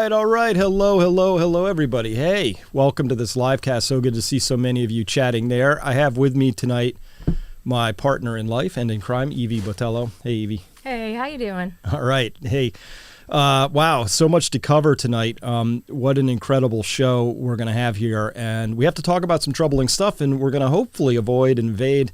right, all right. Hello, everybody. Hey, welcome to this live cast. So good to see so many of you chatting there. I have with me tonight my partner in life and in crime, Evie Botello. Hey, Evie. Hey, how you doing? All right. Hey, wow, so much to cover tonight. What an incredible show we're going to have here. And we have to talk about some troubling stuff, and we're going to hopefully avoid and evade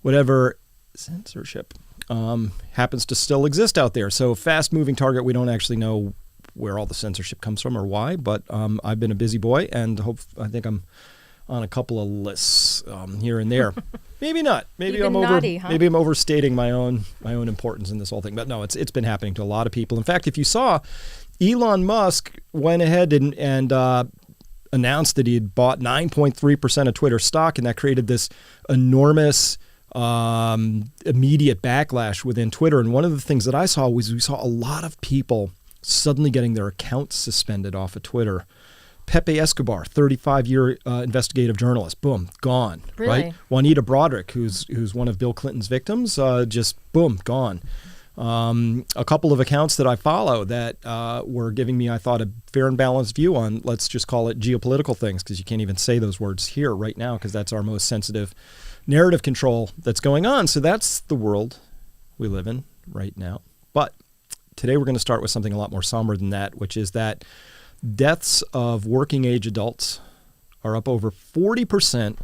whatever censorship happens to still exist out there. So fast-moving target, we don't actually know where all the censorship comes from or why, but I've been a busy boy, and I think I'm on a couple of lists here and there. Maybe not. Maybe I'm naughty, huh? Maybe I'm overstating my own importance in this whole thing. But no, it's been happening to a lot of people. In fact, if you saw, Elon Musk went ahead and announced that he had bought 9.3% of Twitter stock, and that created this enormous immediate backlash within Twitter. And one of the things that I saw was we saw a lot of people suddenly getting their accounts suspended off of Twitter. Pepe Escobar, 35-year investigative journalist, boom, gone. Really? Right? Juanita Broaddrick, who's one of Bill Clinton's victims, just boom, gone. A couple of accounts that I follow that were giving me, I thought, a fair and balanced view on, let's just call it geopolitical things, because you can't even say those words here right now, because that's our most sensitive narrative control that's going on. So that's the world we live in right now. But today we're going to start with something a lot more somber than that, which is that deaths of working age adults are up over 40%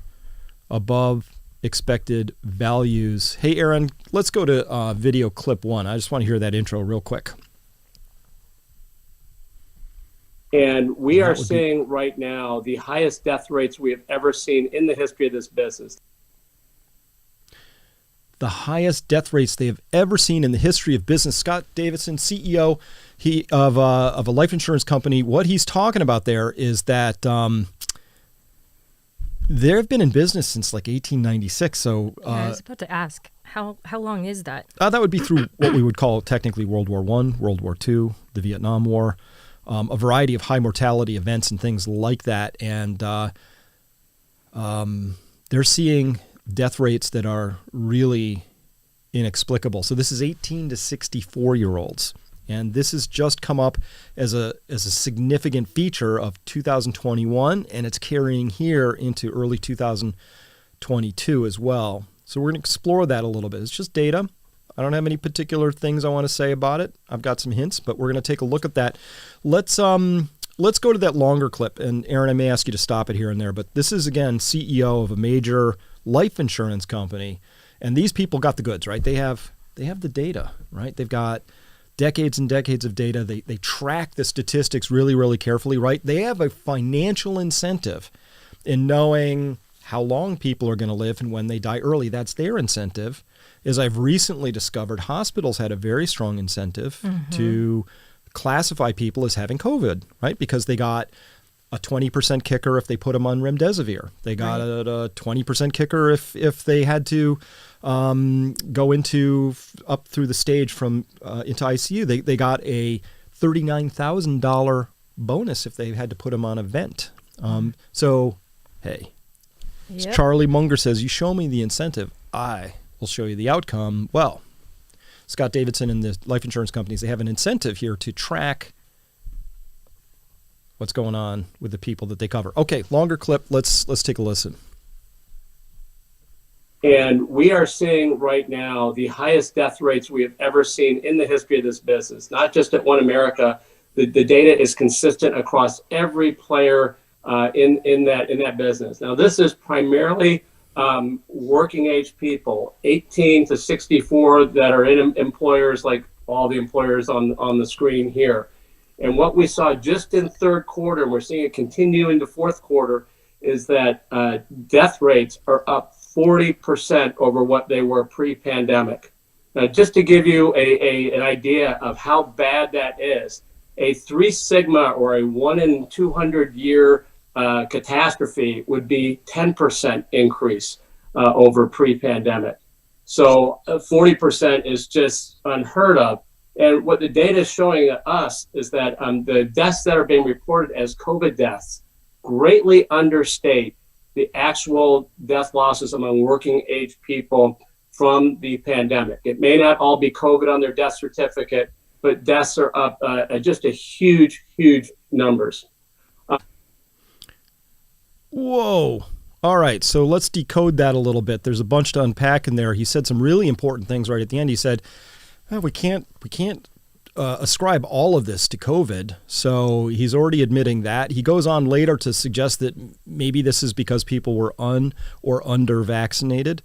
above expected values. Hey, Aaron, let's go to video clip 1. I just want to hear that intro real quick. And we are seeing right now the highest death rates we have ever seen in the history of this business. The highest death rates they have ever seen in the history of business. Scott Davidson, CEO of a life insurance company, what he's talking about there is that they've been in business since like 1896. So I was about to ask, how long is that? That would be through what we would call technically World War I, World War II, the Vietnam War, a variety of high mortality events and things like that. And they're seeing death rates that are really inexplicable. So this is 18 to 64-year-olds. And this has just come up as a significant feature of 2021, and it's carrying here into early 2022 as well. So we're going to explore that a little bit. It's just data. I don't have any particular things I want to say about it. I've got some hints, but we're going to take a look at that. Let's go to that longer clip. And Aaron, I may ask you to stop it here and there, but this is, again, CEO of a major life insurance company, and these people got the goods, right? They have the data, right? They've got decades and decades of data. They track the statistics really, really carefully, right? They have a financial incentive in knowing how long people are going to live and when they die early. That's their incentive. As I've recently discovered, hospitals had a very strong incentive to classify people as having COVID, right? Because they got a 20% kicker if they put them on remdesivir. They got a 20% kicker if they had to go up through the stage from into ICU. They got a $39,000 bonus if they had to put them on a vent. So, hey, Yep. Charlie Munger says, you show me the incentive, I will show you the outcome. Well, Scott Davidson and the life insurance companies, they have an incentive here to track what's going on with the people that they cover. Okay, longer clip. Let's take a listen. And we are seeing right now the highest death rates we have ever seen in the history of this business, not just at One America. The data is consistent across every player in that business. Now, this is primarily working age people, 18 to 64, that are in employers like all the employers on the screen here. And what we saw just in third quarter, and we're seeing it continue into fourth quarter, is that death rates are up 40% over what they were pre-pandemic. Now, just to give you an idea of how bad that is, a 3 sigma or a 1 in 200 year catastrophe would be 10% increase over pre-pandemic. So 40% is just unheard of. And what the data is showing us is that the deaths that are being reported as COVID deaths greatly understate the actual death losses among working age people from the pandemic. It may not all be COVID on their death certificate, but deaths are up just a huge, huge numbers. Whoa. All right, so let's decode that a little bit. There's a bunch to unpack in there. He said some really important things right at the end. He said, we can't ascribe all of this to COVID. So he's already admitting that. He goes on later to suggest that maybe this is because people were or under vaccinated.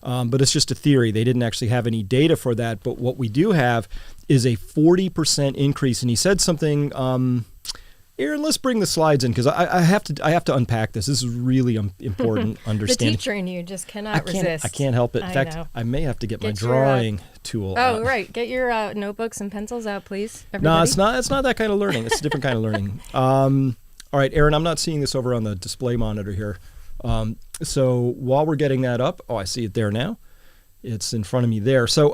But it's just a theory. They didn't actually have any data for that. But what we do have is a 40% increase. And he said something, Aaron, let's bring the slides in because I have to unpack this. This is really important The understanding. teacher in you just cannot resist. I can't help it. In I fact, know. I may have to get my Get your, drawing tool Oh, out. right. Get your notebooks and pencils out, please. No, Everybody. it's not. It's not that kind of learning. It's a different kind of learning. All right, Aaron, I'm not seeing this over on the display monitor here. So while we're getting that up, I see it there now. It's in front of me there. So,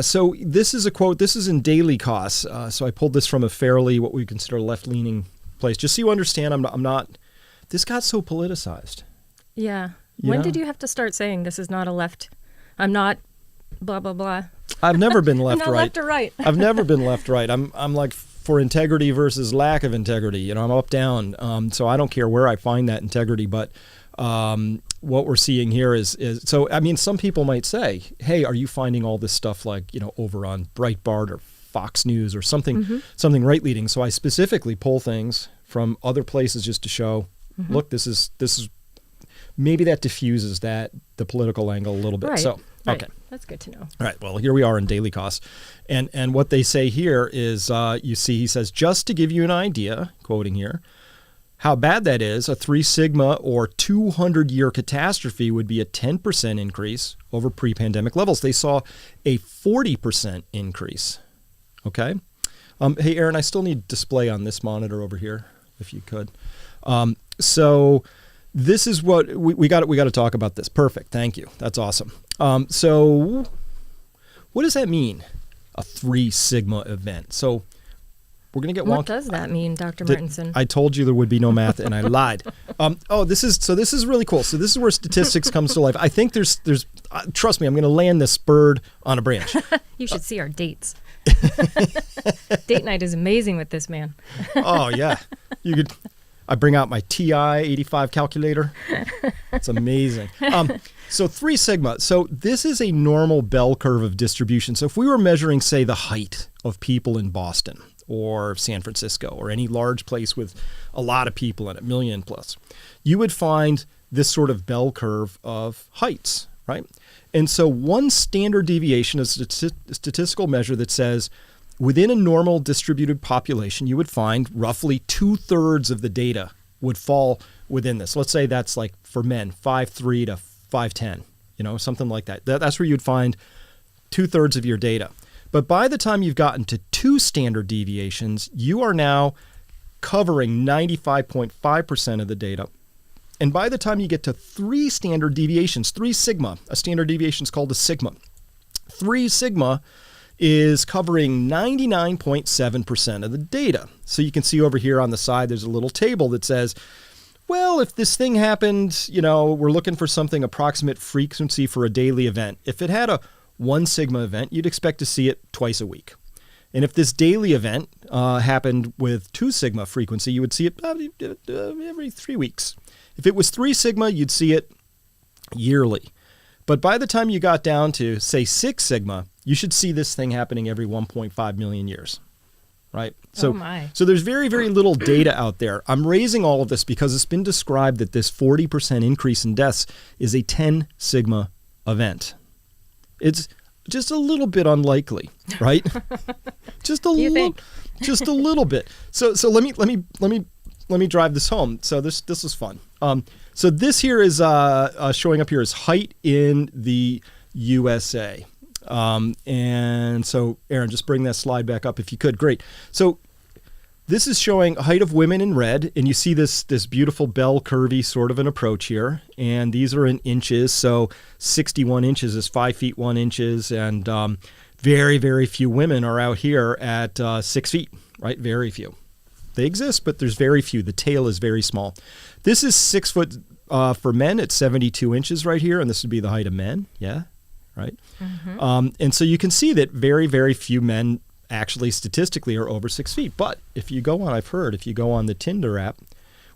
so this is a quote. This is in Daily Costs. So I pulled this from a fairly what we consider left-leaning place. Just so you understand, I'm not. This got so politicized. Yeah. You When know? did you have to start saying this is not a left? I'm not blah, blah, blah. I've never been I'm left not right. left or right. I've never been left right. I'm like for integrity versus lack of integrity. You know, I'm up down. So I don't care where I find that integrity. But what we're seeing here is so. I mean, some people might say, "Hey, are you finding all this stuff like over on Breitbart or Fox News or something right leading?" So I specifically pull things from other places just to show, look, this is maybe that diffuses the political angle a little bit. Right. So right. okay. That's good to know. All right. Well, here we are in Daily Costs. And what they say here is, you see, he says, just to give you an idea, quoting here, how bad that is, a 3 sigma or 200-year catastrophe would be a 10% increase over pre-pandemic levels. They saw a 40% increase. Okay. Hey, Aaron, I still need display on this monitor over here, if you could. So this is what we got to talk about this. Perfect. Thank you. That's awesome. So what does that mean? A 3 sigma event. So we're going to get What wonky. does that mean, Dr. Martinson? I told you there would be no math and I lied. This is really cool. So this is where statistics comes to life. I think there's trust me, I'm going to land this bird on a branch. You should see our dates. Date night is amazing with this man. Oh yeah. I bring out my TI 85 calculator. It's amazing. So 3 sigma. So this is a normal bell curve of distribution. So if we were measuring, say, the height of people in Boston or San Francisco or any large place with a lot of people in it, million plus, you would find this sort of bell curve of heights, right? And so one standard deviation is a statistical measure that says within a normal distributed population, you would find roughly 2/3 of the data would fall within this. Let's say that's like for men, 5'3" to 5'10", something like that. That's where you'd find 2/3 of your data. But by the time you've gotten to 2 standard deviations, you are now covering 95.5% of the data. And by the time you get to 3 standard deviations, 3 sigma, a standard deviation is called a sigma. 3 sigma is covering 99.7% of the data. So you can see over here on the side, there's a little table that says, well, if this thing happened, we're looking for something approximate frequency for a daily event. If it had a 1 sigma event, you'd expect to see it twice a week. And if this daily event happened with 2 sigma frequency, you would see it every 3 weeks. If it was 3 sigma, you'd see it yearly. But by the time you got down to, say, 6 sigma, you should see this thing happening every 1.5 million years, right? So, Oh my. so there's very, very little data out there. I'm raising all of this because it's been described that this 40% increase in deaths is a 10 sigma event. It's just a little bit unlikely, right? Just a You little, think? just a little bit. So let me drive this home. So this is fun. So this here is showing up here as height in the USA. And so Aaron, just bring that slide back up if you could. Great. So this is showing height of women in red, and you see this beautiful bell curvy sort of an approach here. And these are in inches. So 61 inches is 5 feet 1 inches, and very, very few women are out here at 6 feet, right? Very few. They exist, but there's very few. The tail is very small. This is 6 foot for men at 72 inches right here, and this would be the height of men. Yeah, right? And so you can see that very, very few men actually statistically are over 6 feet. But if you go on, I've heard, if you go on the Tinder app,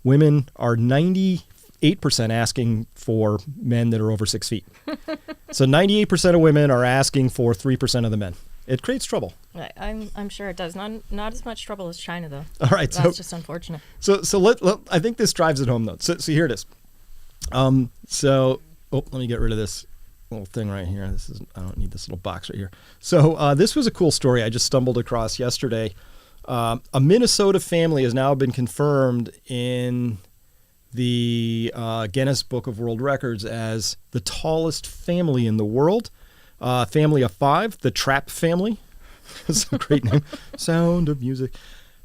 women are 98% asking for men that are over 6 feet. So 98% of women are asking for 3% of the men. It creates trouble. I'm sure it does. Not as much trouble as China, though. All right. That's just unfortunate. So I think this drives it home, though. So here it is. Let me get rid of this little thing right here. I don't need this little box right here. So this was a cool story I just stumbled across yesterday. A Minnesota family has now been confirmed in the Guinness Book of World Records as the tallest family in the world. Family of 5, the Trapp family. That's a great name. Sound of Music.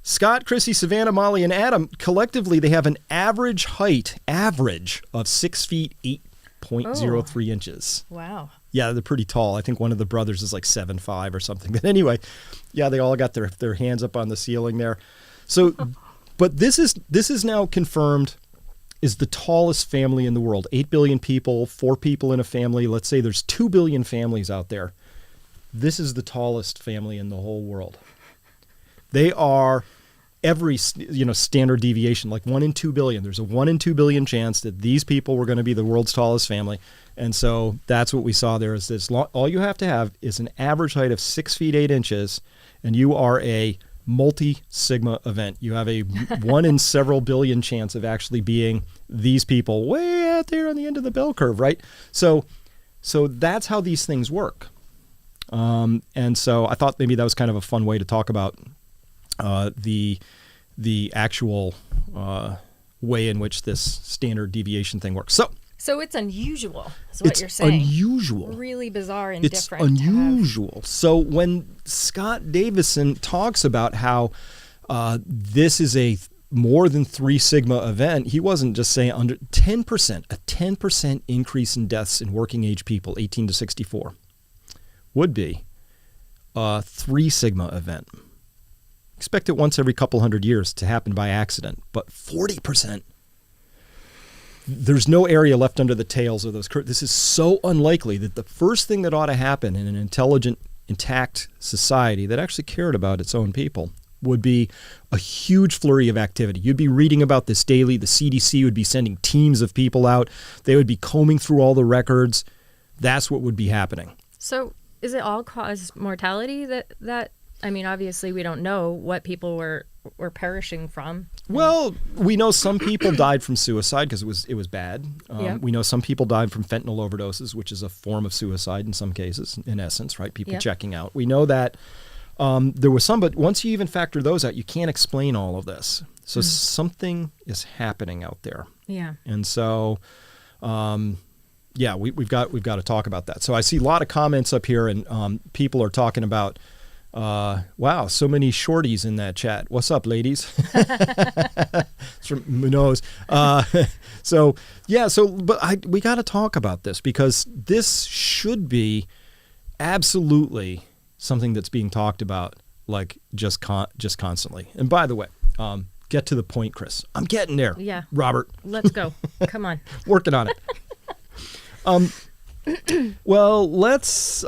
Scott, Chrissy, Savannah, Molly, and Adam, collectively, they have an average of 6 feet 8.03 inches. Wow. Yeah, they're pretty tall. I think one of the brothers is like 7'5" or something. But anyway, yeah, they all got their hands up on the ceiling there. So, but this is now confirmed is the tallest family in the world. 8 billion people, 4 people in a family. Let's say there's 2 billion families out there. This is the tallest family in the whole world. They are every standard deviation, like 1 in 2 billion. There's a 1 in 2 billion chance that these people were going to be the world's tallest family. And so that's what we saw there is this. All you have to have is an average height of 6 feet 8 inches, and you are a multi-sigma event. You have a 1 in several billion chance of actually being these people way out there on the end of the bell curve, right? So that's how these things work. And so I thought maybe that was kind of a fun way to talk about the actual way in which this standard deviation thing works. So it's unusual, is what you're saying. It's unusual. Really bizarre and It's different. unusual. So when Scott Davison talks about how this is a more than 3 sigma event, he wasn't just saying under 10%, a 10% increase in deaths in working age people, 18 to 64, would be a 3 sigma event. Expect it once every couple hundred years to happen by accident, but 40%. There's no area left under the tails of those curves. This is so unlikely that the first thing that ought to happen in an intelligent, intact society that actually cared about its own people would be a huge flurry of activity. You'd be reading about this daily. The CDC would be sending teams of people out. They would be combing through all the records. That's what would be happening. So is it all-cause mortality that I mean, obviously we don't know what people were perishing from. Well, we know some people died from suicide because it was bad. Yeah. We know some people died from fentanyl overdoses, which is a form of suicide in some cases, in essence, right? People checking out. We know that there was some, but once you even factor those out, you can't explain all of this. So something is happening out there. Yeah. And so, we've got to talk about that. So I see a lot of comments up here, and people are talking about. Wow, so many shorties in that chat. What's up, ladies? It's from Munoz. But we got to talk about this because this should be absolutely something that's being talked about, like just constantly. And by the way, get to the point, Chris. I'm getting there. Yeah. Robert. Let's go. Come on. Working on it. Well, let's.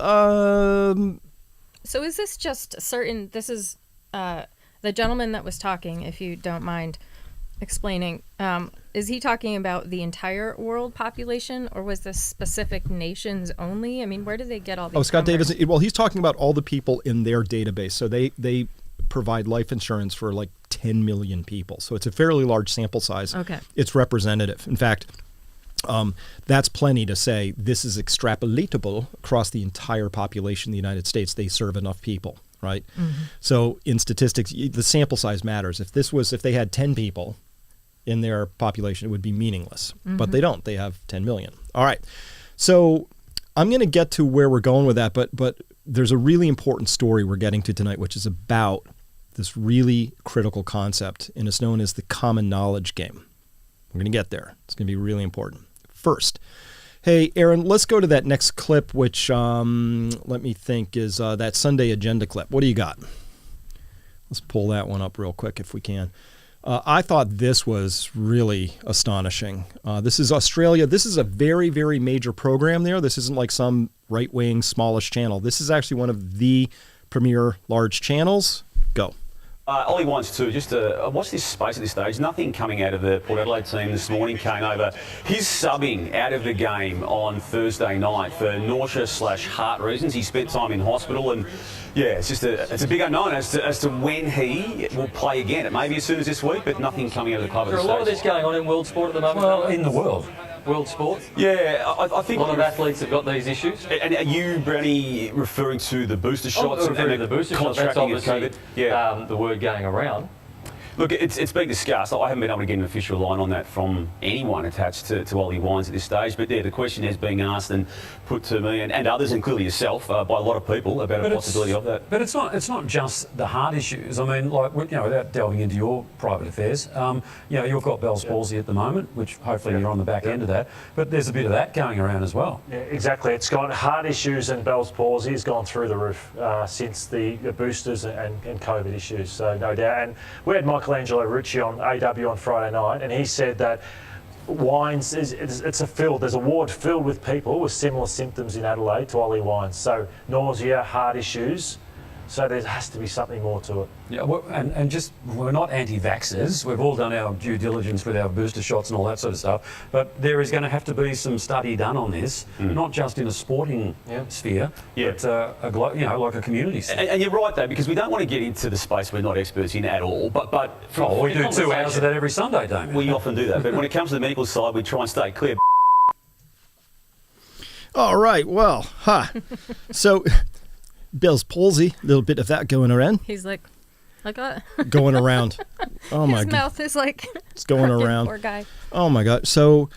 So is this just certain? This is the gentleman that was talking, if you don't mind explaining. Is he talking about the entire world population, or was this specific nations only? I mean, where do they get all these Scott numbers? Davis. Well, he's talking about all the people in their database. So they provide life insurance for like 10 million people. So it's a fairly large sample size. Okay. It's representative. In fact, that's plenty to say this is extrapolatable across the entire population of the United States. They serve enough people, right? Mm-hmm. So in statistics, the sample size matters. If they had 10 people in their population, it would be meaningless. Mm-hmm. But they don't. They have 10 million. All right. So I'm going to get to where we're going with that, but there's a really important story we're getting to tonight, which is about this really critical concept, and it's known as the common knowledge game. We're going to get there. It's going to be really important. First, hey, Aaron, let's go to that next clip, which let me think is that Sunday agenda clip. What do you got? Let's pull that one up real quick if we can. I thought this was really astonishing. This is Australia. This is a very, very major program there. This isn't like some right-wing, smallish channel. This is actually one of the premier large channels. Go. Ollie Wines too, just watch this space at this stage. Nothing coming out of the Port Adelaide team this morning came over. He's subbing out of the game on Thursday night for nausea/heart reasons. He spent time in hospital, and yeah, it's a big unknown as to when he will play again. It may be as soon as this week, but nothing coming out of the club at There's this a lot of stage. this going on in world sport at the moment. Well, in the world. World sport. Yeah, I think A lot of athletes have got these issues. And are you, Brownie, referring to the booster shots I'm referring to the booster shots. That's contracting of obviously COVID? Yeah. the word going around. Look, it's been discussed. I haven't been able to get an official line on that from anyone attached to Ollie Wines at this stage. But yeah, the question is being asked and put to me and others, and clearly yourself, by a lot of people about a possibility of that. But it's not just the heart issues. I mean, like, without delving into your private affairs, you've got Bell's palsy at the moment, which hopefully you're on the back end of that. But there's a bit of that going around as well. Yeah, exactly. It's gone heart issues, and Bell's palsy has gone through the roof since the boosters and COVID issues. So no doubt. And we had Michelangelo Rucci on AW on Friday night, and he said that Wines there's a ward filled with people with similar symptoms in Adelaide to Ollie Wines. So nausea, heart issues. So there has to be something more to it. Yeah, and just, we're not anti-vaxxers. We've all done our due diligence with our booster shots and all that sort of stuff. But there is going to have to be some study done on this, not just in a sporting sphere, but like a community sphere. And you're right, though, because we don't want to get into the space we're not experts in at all. But We do 2 hours of that every Sunday, don't we? We often do that. But when it comes to the medical side, we try and stay clear. All right. Well, So Bell's palsy, a little bit of that going around. He's like, I got Going around. Oh my his god. mouth is like It's going working, around. Poor guy. Oh my god. So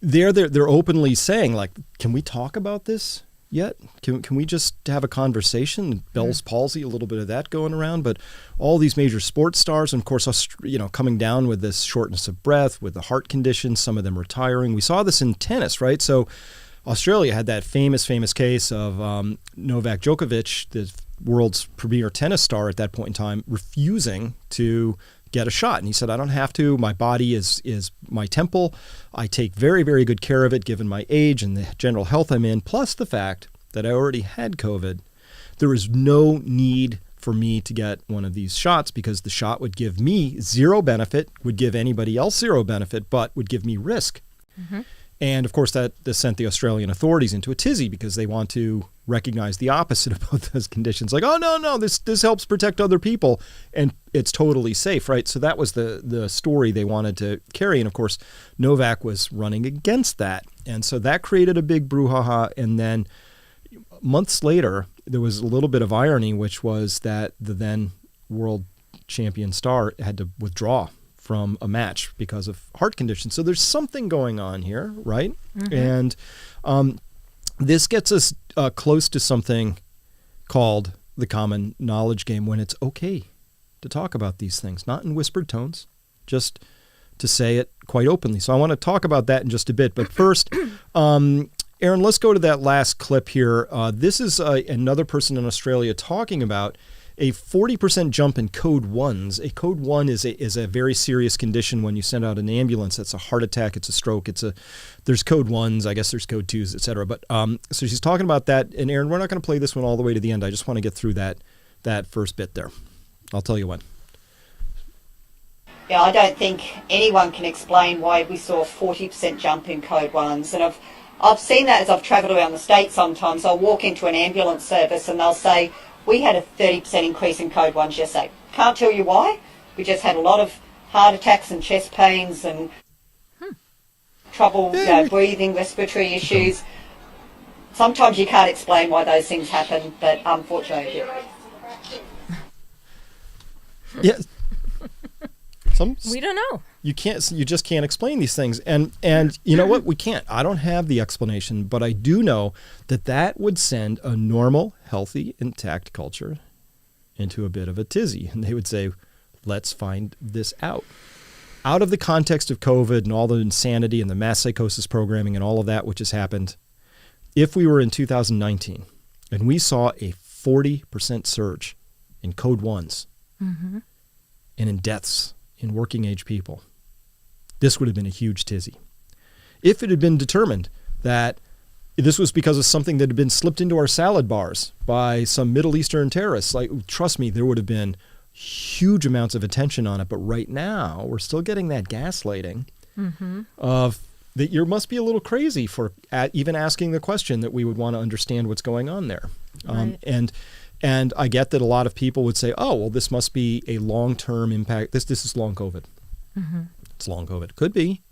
they're openly saying, like, can we talk about this yet? Can we just have a conversation? Bell's palsy, a little bit of that going around, but all these major sports stars, and of course, coming down with this shortness of breath, with the heart conditions, some of them retiring. We saw this in tennis, right? So Australia had that famous case of Novak Djokovic, the world's premier tennis star at that point in time, refusing to get a shot. And he said, I don't have to. My body is my temple. I take very, very good care of it given my age and the general health I'm in, plus the fact that I already had COVID. There is no need for me to get one of these shots because the shot would give me zero benefit, would give anybody else zero benefit, but would give me risk. Mm-hmm. And of course, that sent the Australian authorities into a tizzy because they want to recognize the opposite of both those conditions. Like, oh, no, this helps protect other people and it's totally safe, right? So that was the story they wanted to carry. And of course, Novak was running against that. And so that created a big brouhaha. And then months later, there was a little bit of irony, which was that the then world champion star had to withdraw from a match because of heart conditions. So there's something going on here, right? Mm-hmm. And this gets us close to something called the common knowledge game, when it's okay to talk about these things, not in whispered tones, just to say it quite openly. So I want to talk about that in just a bit. But first, Aaron, let's go to that last clip here. This is another person in Australia talking about a 40% jump in code 1s. A code 1 is a very serious condition when you send out an ambulance. It's a heart attack, it's a stroke, there's code 1s, I guess there's code 2s, etc. But so she's talking about that. And Aaron, we're not going to play this one all the way to the end. I just want to get through that first bit there. I'll tell you when. Yeah, I don't think anyone can explain why we saw a 40% jump in code 1s. And I've seen that as I've travelled around the state sometimes. I'll walk into an ambulance service and they'll say, we had a 30% increase in code 1s yesterday. Can't tell you why. We just had a lot of heart attacks and chest pains and trouble breathing, respiratory issues. Sometimes you can't explain why those things happen, but unfortunately they do. Yeah. We don't know. You just can't explain these things. And you know what? We can't. I don't have the explanation, but I do know that would send a normal, healthy, intact culture into a bit of a tizzy. And they would say, let's find this out. Out of the context of COVID and all the insanity and the mass psychosis programming and all of that, which has happened, if we were in 2019 and we saw a 40% surge in code 1s, and in deaths in working age people, this would have been a huge tizzy. If it had been determined that this was because of something that had been slipped into our salad bars by some Middle Eastern terrorists, like, trust me, there would have been huge amounts of attention on it. But right now, we're still getting that gaslighting of that you must be a little crazy for even asking the question that we would want to understand what's going on there. Right. And I get that a lot of people would say, oh, well, this must be a long-term impact. This is long COVID. It's long COVID. Could be,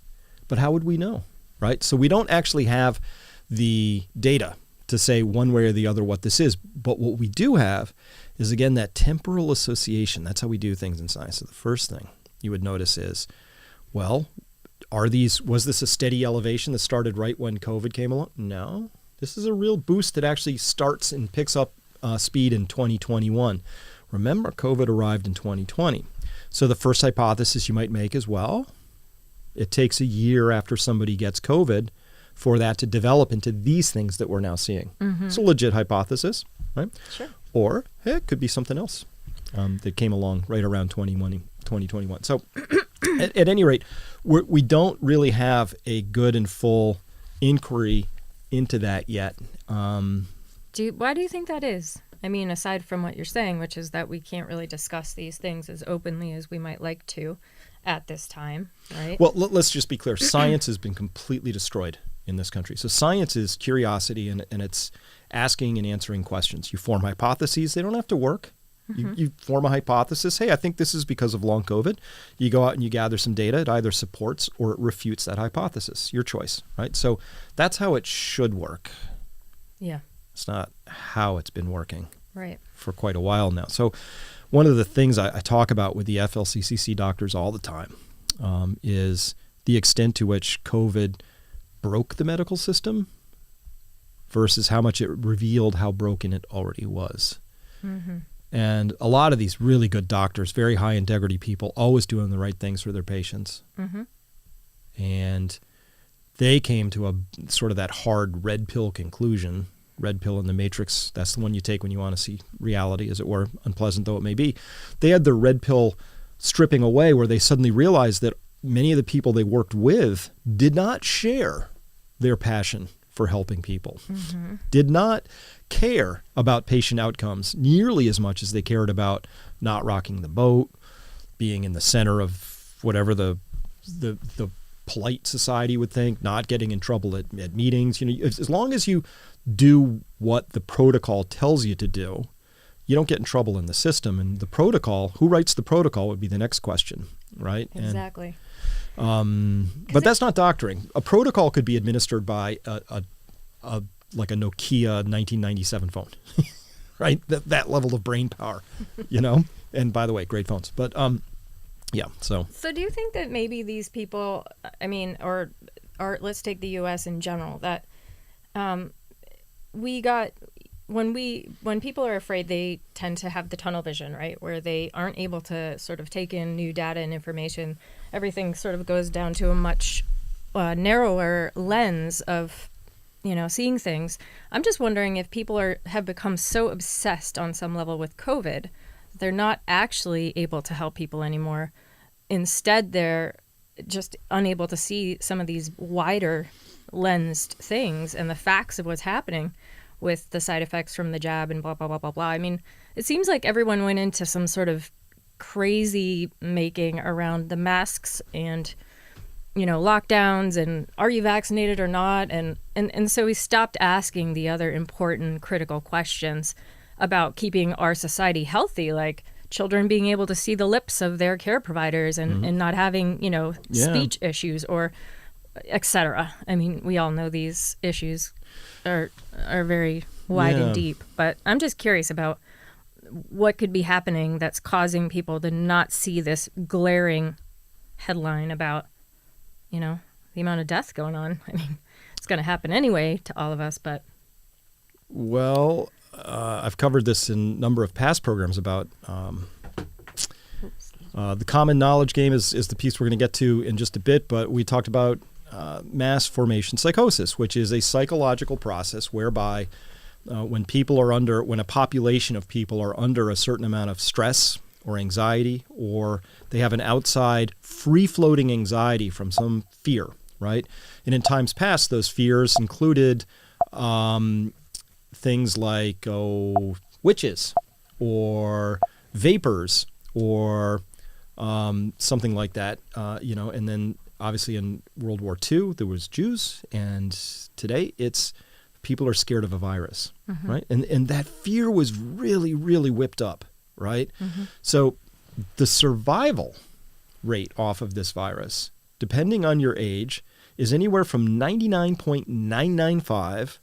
but how would we know, right? So we don't actually have the data to say one way or the other what this is. But what we do have is, again, that temporal association. That's how we do things in science. So the first thing you would notice is, well, was this a steady elevation that started right when COVID came along? No. This is a real boost that actually starts and picks up speed in 2021. Remember, COVID arrived in 2020. So the first hypothesis you might make is, well, it takes a year after somebody gets COVID for that to develop into these things that we're now seeing. It's a legit hypothesis, right? Sure. Or it could be something else that came along right around 2021. So at any rate, we don't really have a good and full inquiry into that yet. Why do you think that is? I mean, aside from what you're saying, which is that we can't really discuss these things as openly as we might like to at this time, right? Well, let's just be clear. Science has been completely destroyed in this country. So science is curiosity, and it's asking and answering questions. You form hypotheses. They don't have to work. You form a hypothesis. Hey, I think this is because of long COVID. You go out and you gather some data. It either supports or it refutes that hypothesis. Your choice, right? So that's how it should work. Yeah. It's not how it's been working Right. for quite a while now. So one of the things I talk about with the FLCCC doctors all the time is the extent to which COVID broke the medical system versus how much it revealed how broken it already was. And a lot of these really good doctors, very high integrity people, always doing the right things for their patients. And they came to a sort of that hard red pill conclusion. Red pill in the matrix, that's the one you take when you want to see reality, as it were, unpleasant though it may be. They had the red pill stripping away where they suddenly realized that many of the people they worked with did not share their passion for helping people, did not care about patient outcomes nearly as much as they cared about not rocking the boat, being in the center of whatever the polite society would think, not getting in trouble at meetings. You know, as long as you do what the protocol tells you to do, you don't get in trouble in the system. And the protocol, who writes the protocol would be the next question, right? Exactly. But that's not doctoring. A protocol could be administered by like a Nokia 1997 phone, right? That level of brain power, you know? And by the way, great phones. But yeah, so. So do you think that maybe these people, I mean, or let's take the U.S. in general, that when people are afraid, they tend to have the tunnel vision, right? Where they aren't able to sort of take in new data and information. Everything sort of goes down to a much narrower lens of, seeing things. I'm just wondering if people have become so obsessed on some level with COVID that they're not actually able to help people anymore. Instead, they're just unable to see some of these wider lensed things and the facts of what's happening with the side effects from the jab and blah, blah, blah, blah, blah. I mean, it seems like everyone went into some sort of crazy making around the masks and, lockdowns and are you vaccinated or not? And so we stopped asking the other important critical questions about keeping our society healthy, like children being able to see the lips of their care providers and not having, speech issues or et cetera. I mean, we all know these issues are very wide and deep, but I'm just curious about what could be happening that's causing people to not see this glaring headline about, the amount of death going on. I mean, it's going to happen anyway to all of us, but. Well, I've covered this in a number of past programs about the common knowledge game is the piece we're going to get to in just a bit, but we talked about mass formation psychosis, which is a psychological process whereby when a population of people are under a certain amount of stress or anxiety, or they have an outside free-floating anxiety from some fear, right? And in times past, those fears included things like witches or vapors or something like that, and then obviously in World War II, there was Jews, and today it's people are scared of a virus, right? And that fear was really, really whipped up, right? So the survival rate off of this virus, depending on your age, is anywhere from 99.995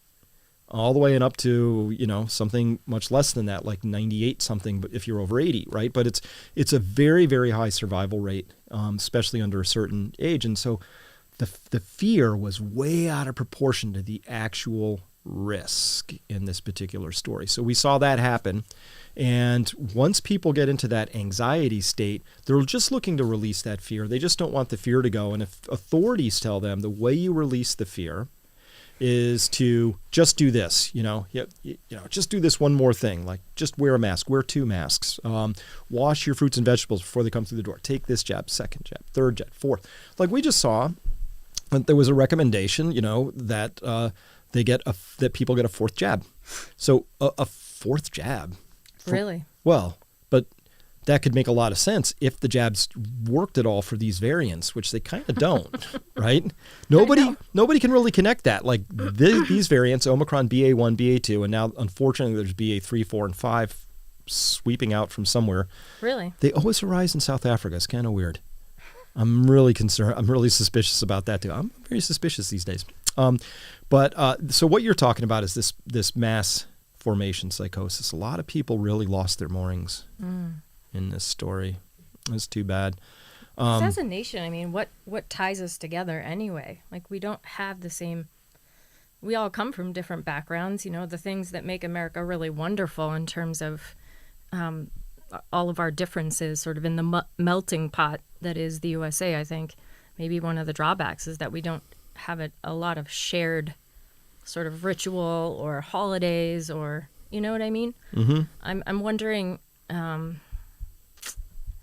all the way and up to, something much less than that, like 98 something, but if you're over 80, right? But it's a very, very high survival rate, especially under a certain age. And so the fear was way out of proportion to the actual risk in this particular story. So we saw that happen. And once people get into that anxiety state, they're just looking to release that fear. They just don't want the fear to go. And if authorities tell them the way you release the fear is to just do this, just do this one more thing, like just wear a mask, wear 2 masks, wash your fruits and vegetables before they come through the door, take this jab, second jab, third jab, fourth. Like we just saw that there was a recommendation, that that people get a 4th jab. So a 4th jab. Really? Well, but that could make a lot of sense if the jabs worked at all for these variants, which they kind of don't, right? Nobody can really connect that. Like these variants, Omicron, BA1, BA2, and now unfortunately there's BA3, 4, and 5 sweeping out from somewhere. Really? They always arise in South Africa. It's kind of weird. I'm really concerned. I'm really suspicious about that too. I'm very suspicious these days. So what you're talking about is this mass formation psychosis. A lot of people really lost their moorings in this story. It's too bad. As a nation, I mean, what ties us together anyway? Like, we don't have the same. We all come from different backgrounds. The things that make America really wonderful in terms of all of our differences, sort of in the melting pot that is the USA. I think maybe one of the drawbacks is that we don't have a lot of shared sort of ritual or holidays, or you know what I mean? Mm-hmm. I'm wondering.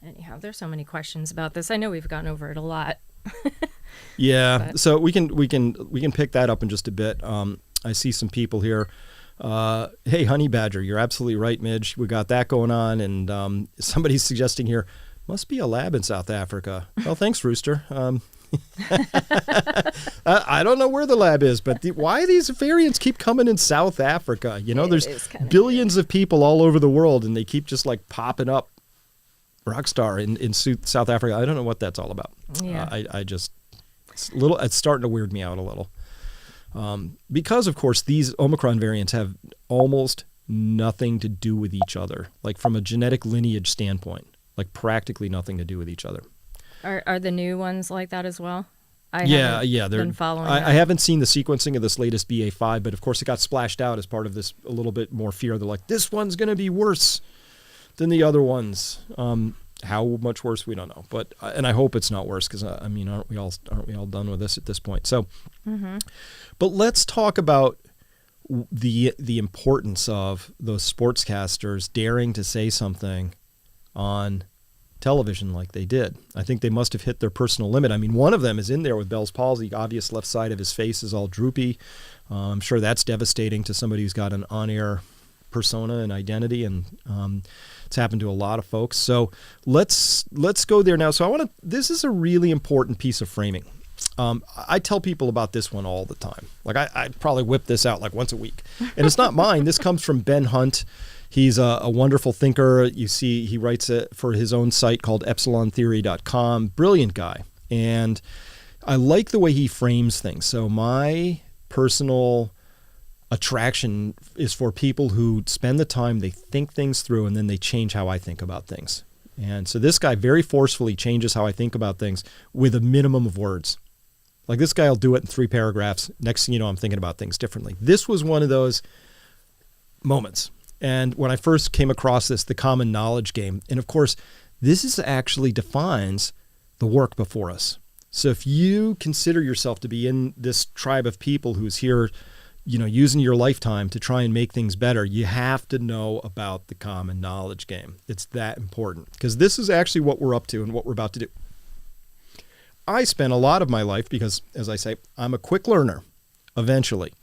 Anyhow, there's so many questions about this. I know we've gone over it a lot. Yeah, so we can pick that up in just a bit. I see some people here. Hey, Honey Badger, you're absolutely right, Midge. We got that going on, and somebody's suggesting here must be a lab in South Africa. Well, thanks, Rooster. I don't know where the lab is, but why these variants keep coming in South Africa? There's billions of people all over the world, and they keep just like popping up. Rockstar in South Africa. I don't know what that's all about. Yeah. It's starting to weird me out a little. Because of course these Omicron variants have almost nothing to do with each other. Like from a genetic lineage standpoint, like practically nothing to do with each other. Are the new ones like that as well? They're been following. I haven't seen the sequencing of this latest BA5, but of course it got splashed out as part of this a little bit more fear. They're like, this one's going to be worse than the other ones. How much worse, we don't know. But and I hope it's not worse because aren't we all done with this at this point? So, but let's talk about the importance of those sportscasters daring to say something on television like they did. I think they must have hit their personal limit. I mean, one of them is in there with Bell's palsy. Obvious left side of his face is all droopy. I'm sure that's devastating to somebody who's got an on-air persona and identity, and it's happened to a lot of folks. So let's go there now. So this is a really important piece of framing. I tell people about this one all the time. Like I probably whip this out like once a week, and it's not mine. This comes from Ben Hunt. He's a wonderful thinker. You see, he writes it for his own site called EpsilonTheory.com. Brilliant guy. And I like the way he frames things. So my personal attraction is for people who spend the time, they think things through, and then they change how I think about things. And so this guy very forcefully changes how I think about things with a minimum of words. Like this guy will do it in 3 paragraphs. Next thing you know, I'm thinking about things differently. This was one of those moments. And when I first came across this, the common knowledge game, and of course, this is actually defines the work before us. So if you consider yourself to be in this tribe of people who's here, using your lifetime to try and make things better, you have to know about the common knowledge game. It's that important, because this is actually what we're up to and what we're about to do. I spent a lot of my life, because, as I say, I'm a quick learner, eventually.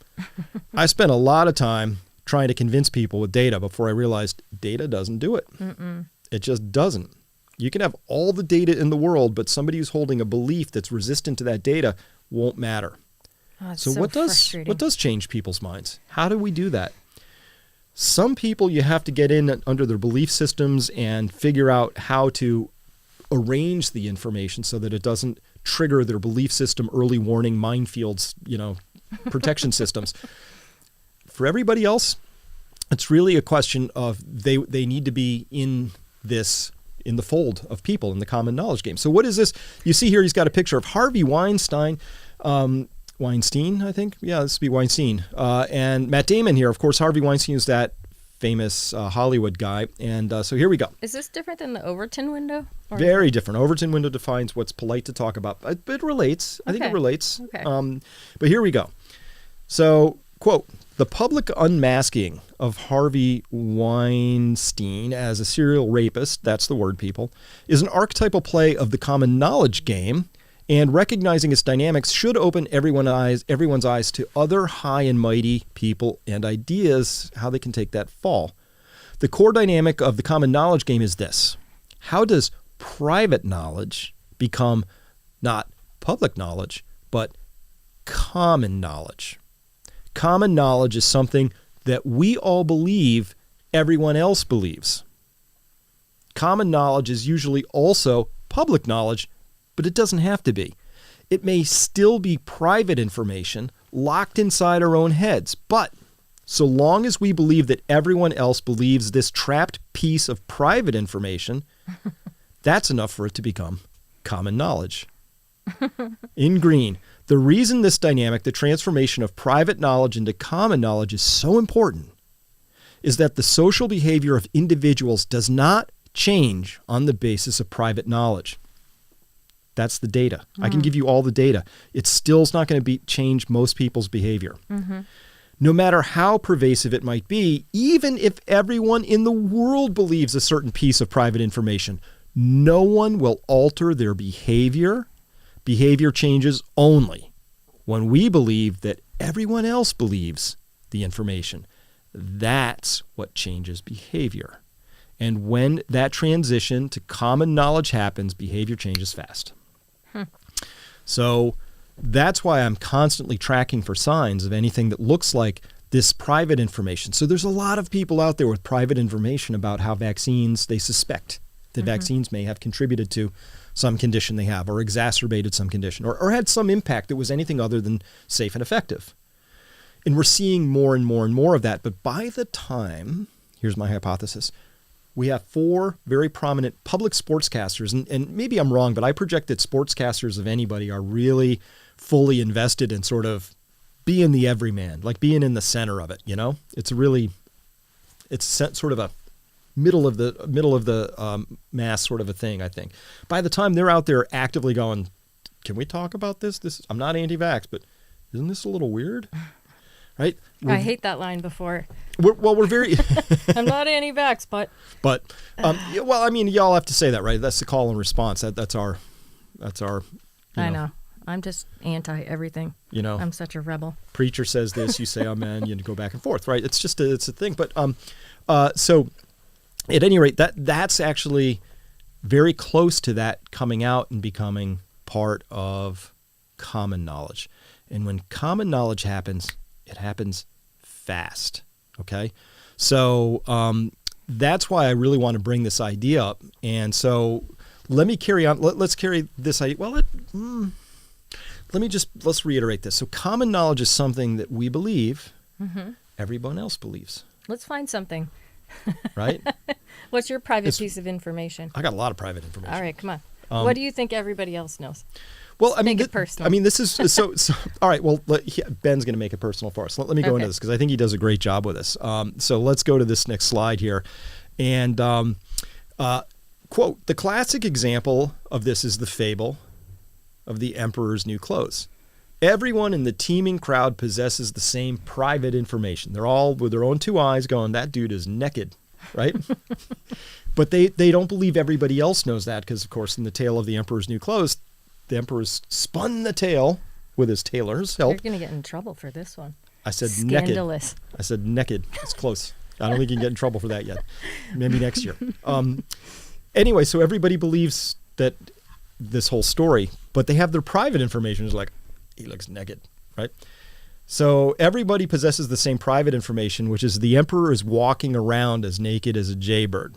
I spent a lot of time trying to convince people with data before I realized data doesn't do it. It just doesn't. You can have all the data in the world, but somebody who's holding a belief that's resistant to that data won't matter. Oh, it's So what does change people's minds? How do we do that? Some people you have to get in under their belief systems and figure out how to arrange the information so that it doesn't trigger their belief system early warning minefields, protection systems. For everybody else, it's really a question of they need to be in the fold of people in the common knowledge game. So what is this? You see here, he's got a picture of Harvey Weinstein, I think. Yeah, this would be Weinstein. And Matt Damon here. Of course, Harvey Weinstein is that famous Hollywood guy. And so here we go. Is this different than the Overton window? Or Very different. Overton window defines what's polite to talk about. But it relates. I think it relates. Okay. But here we go. So, quote, "The public unmasking of Harvey Weinstein as a serial rapist," that's the word, people, "is an archetypal play of the common knowledge game, and recognizing its dynamics should open everyone's eyes to other high and mighty people and ideas, how they can take that fall. The core dynamic of the common knowledge game is this: how does private knowledge become not public knowledge, but common knowledge? Common knowledge is something that we all believe everyone else believes. Common knowledge is usually also public knowledge, but it doesn't have to be. It may still be private information locked inside our own heads, but so long as we believe that everyone else believes this trapped piece of private information, that's enough for it to become common knowledge. In green, the reason this dynamic, the transformation of private knowledge into common knowledge, is so important is that the social behavior of individuals does not change on the basis of private knowledge. That's the data. I can give you all the data. It still's not going to change most people's behavior. No matter how pervasive it might be, even if everyone in the world believes a certain piece of private information, no one will alter their behavior. Behavior changes only when we believe that everyone else believes the information. That's what changes behavior. And when that transition to common knowledge happens, behavior changes fast. So that's why I'm constantly tracking for signs of anything that looks like this private information. So there's a lot of people out there with private information about how vaccines, they suspect that vaccines may have contributed to some condition they have, or exacerbated some condition, or had some impact that was anything other than safe and effective. And we're seeing more and more and more of that. But by the time, here's my hypothesis, we have 4 very prominent public sportscasters, and maybe I'm wrong, but I project that sportscasters of anybody are really fully invested in sort of being the everyman, like being in the center of it, It's sort of a middle of the mass sort of a thing, I think. By the time they're out there actively going, can we talk about this? I'm not anti-vax, but isn't this a little weird? Right? I hate that line before. We're very... I'm not anti-vax, but... But, well, I mean, y'all have to say that, right? That's the call and response. That's our... I know. I'm just anti-everything. I'm such a rebel. Preacher says this, you say amen, you go back and forth, right? It's just it's a thing. But so at any rate, that's actually very close to that coming out and becoming part of common knowledge. And when common knowledge happens, it happens fast. Okay? So that's why I really want to bring this idea up. And so let me carry on. Let's carry this idea. Well, let's reiterate this. So common knowledge is something that we believe everyone else believes. Let's find something. Right? What's your private piece of information? I got a lot of private information. All right, come on. What do you think everybody else knows? Well, I mean, make it personal. I mean, this is so. All right. Well, Ben's going to make it personal for us. Let me go into this because I think he does a great job with this. So let's go to this next slide here, and quote: "The classic example of this is the fable of the emperor's new clothes. Everyone in the teeming crowd possesses the same private information. They're all with their own two eyes going, that dude is naked, right? But they don't believe everybody else knows that because, of course, in the tale of the Emperor's New Clothes, the Emperor's spun the tale with his tailor's You're help. going to get in trouble for this one. I said naked. Scandalous. I said naked. It's close. I don't think you can get in trouble for that yet. Maybe next year. Anyway, so everybody believes that this whole story, but they have their private information. It's like, he looks naked, right? So everybody possesses the same private information, which is the Emperor is walking around as naked as a jaybird.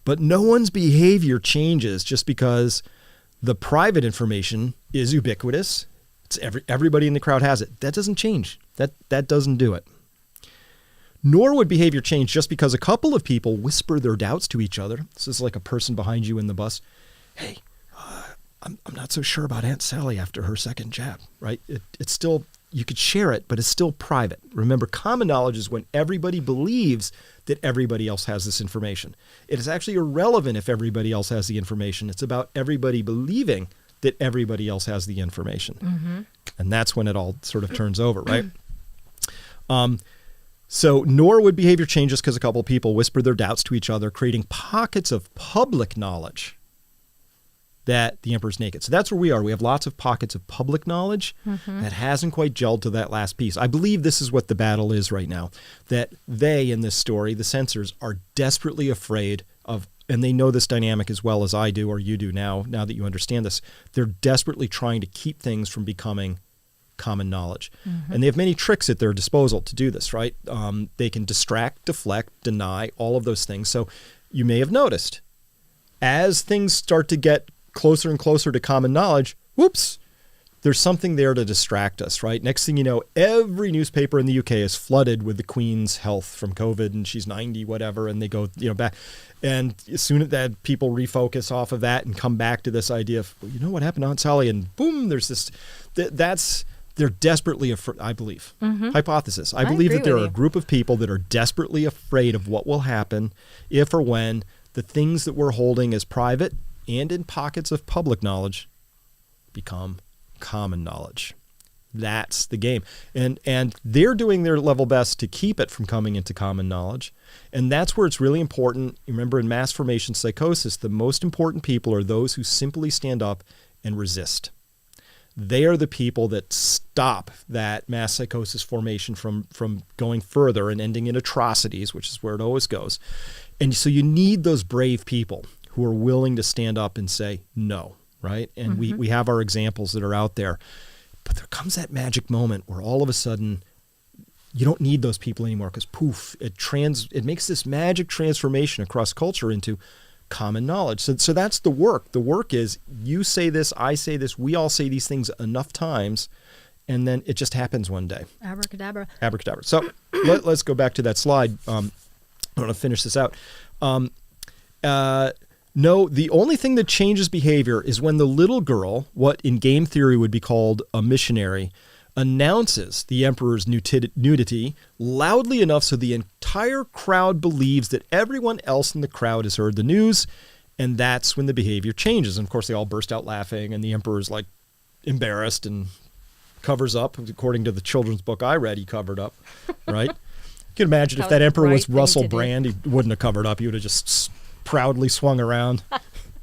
But no one's behavior changes just because the private information is ubiquitous. It's everybody in the crowd has it. That doesn't change. That doesn't do it. Nor would behavior change just because a couple of people whisper their doubts to each other. This is like a person behind you in the bus. Hey, I'm not so sure about Aunt Sally after her second jab, right? It's still, you could share it, but it's still private. Remember, common knowledge is when everybody believes that everybody else has this information. It is actually irrelevant if everybody else has the information. It's about everybody believing that everybody else has the information. Mm-hmm. And that's when it all sort of turns over, right? So nor would behavior change just because a couple of people whisper their doubts to each other, creating pockets of public knowledge that the Emperor's naked. So that's where we are. We have lots of pockets of public knowledge that hasn't quite gelled to that last piece. I believe this is what the battle is right now, that they, in this story, the censors, are desperately afraid of, and they know this dynamic as well as I do or you do now that you understand this. They're desperately trying to keep things from becoming common knowledge. And they have many tricks at their disposal to do this, right? They can distract, deflect, deny, all of those things. So you may have noticed, as things start to get closer and closer to common knowledge, whoops, there's something there to distract us, right? Next thing you know, every newspaper in the UK is flooded with the Queen's health from COVID, and she's 90, whatever, and they go, back. And as soon as that, people refocus off of that and come back to this idea of, well, you know what happened to Aunt Sally? And boom, there's this, they're desperately afraid, I believe. Hypothesis. I believe agree that there with are you. a group of people that are desperately afraid of what will happen if or when the things that we're holding as private and in pockets of public knowledge become common knowledge. That's the game. And they're doing their level best to keep it from coming into common knowledge. And that's where it's really important. Remember, in mass formation psychosis, the most important people are those who simply stand up and resist. They are the people that stop that mass psychosis formation from going further and ending in atrocities, which is where it always goes. And so you need those brave people who are willing to stand up and say no, right? And we have our examples that are out there. But there comes that magic moment where all of a sudden you don't need those people anymore because poof, it makes this magic transformation across culture into common knowledge. So that's the work. The work is you say this, I say this, we all say these things enough times, and then it just happens one day. Abracadabra. Abracadabra. So let's go back to that slide. I want to finish this out. No, the only thing that changes behavior is when the little girl, what in game theory would be called a missionary, announces the Emperor's nudity loudly enough so the entire crowd believes that everyone else in the crowd has heard the news, and that's when the behavior changes. And of course, they all burst out laughing, and the Emperor's like embarrassed and covers up. According to the children's book I read, he covered up, right? You can imagine if that Emperor was Russell Brand, he wouldn't have covered up. He would have just proudly swung around,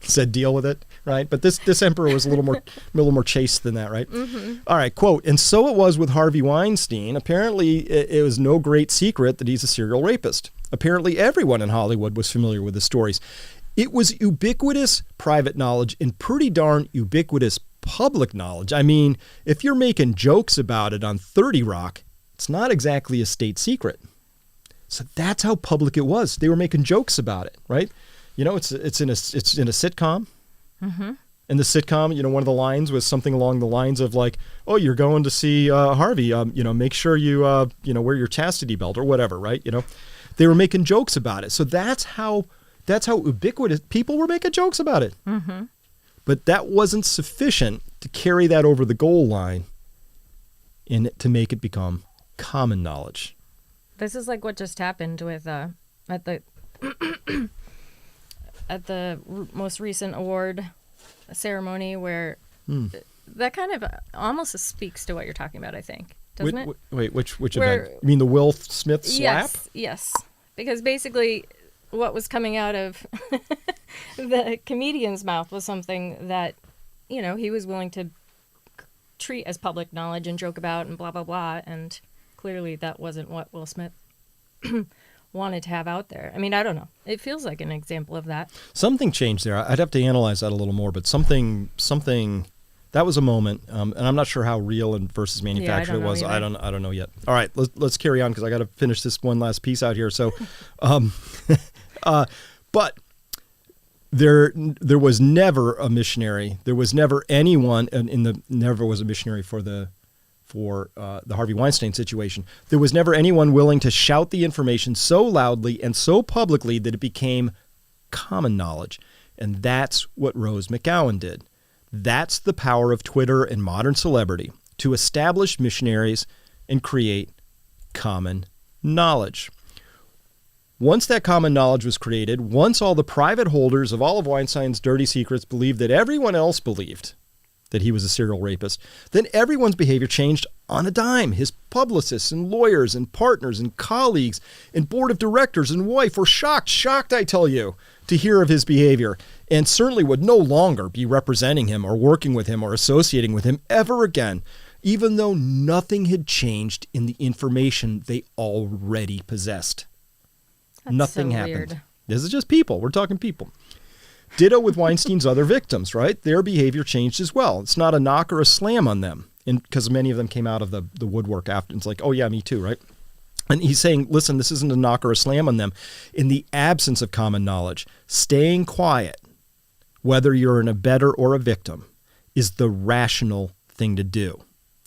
said deal with it, right? But this Emperor was a little more chaste than that, right? All right, quote, and so it was with Harvey Weinstein. Apparently, it was no great secret that he's a serial rapist. Apparently, everyone in Hollywood was familiar with his stories. It was ubiquitous private knowledge and pretty darn ubiquitous public knowledge. I mean, if you're making jokes about it on 30 Rock, it's not exactly a state secret. So that's how public it was. They were making jokes about it, right? You know, it's in a sitcom. And the sitcom, one of the lines was something along the lines of like, "Oh, you're going to see Harvey. Make sure you wear your chastity belt or whatever, right?" They were making jokes about it. So that's how ubiquitous people were making jokes about it. But that wasn't sufficient to carry that over the goal line and to make it become common knowledge. This is like what just happened with at the most recent award ceremony where that kind of almost speaks to what you're talking about, I think, doesn't it? Wait, which Where- event? You mean the Will Smith slap? Yes. Because basically, what was coming out of the comedian's mouth was something that, he was willing to treat as public knowledge and joke about and blah, blah, blah. And clearly that wasn't what Will Smith wanted to have out there. I mean, I don't know. It feels like an example of that. Something changed there. I'd have to analyze that a little more, but something that was a moment, and I'm not sure how real and versus manufactured it was. I don't know yet. All right, let's carry on because I got to finish this one last piece out here. So, but there was never a missionary. There was never anyone never was a missionary for the Harvey Weinstein situation. There was never anyone willing to shout the information so loudly and so publicly that it became common knowledge. And that's what Rose McGowan did. That's the power of Twitter and modern celebrity, to establish missionaries and create common knowledge. Once that common knowledge was created, once all the private holders of all of Weinstein's dirty secrets believed that everyone else believed that he was a serial rapist, then everyone's behavior changed on a dime. His publicists and lawyers and partners and colleagues and board of directors and wife were shocked, I tell you, to hear of his behavior, and certainly would no longer be representing him or working with him or associating with him ever again, even though nothing had changed in the information they already possessed. That's Nothing so happened. weird. This is just people. We're talking people. Ditto with Weinstein's other victims, right? Their behavior changed as well. It's not a knock or a slam on them, because many of them came out of the woodwork after. It's like, oh yeah, me too, right? And he's saying, listen, this isn't a knock or a slam on them. In the absence of common knowledge, staying quiet, whether you're an abettor or a victim, is the rational thing to do.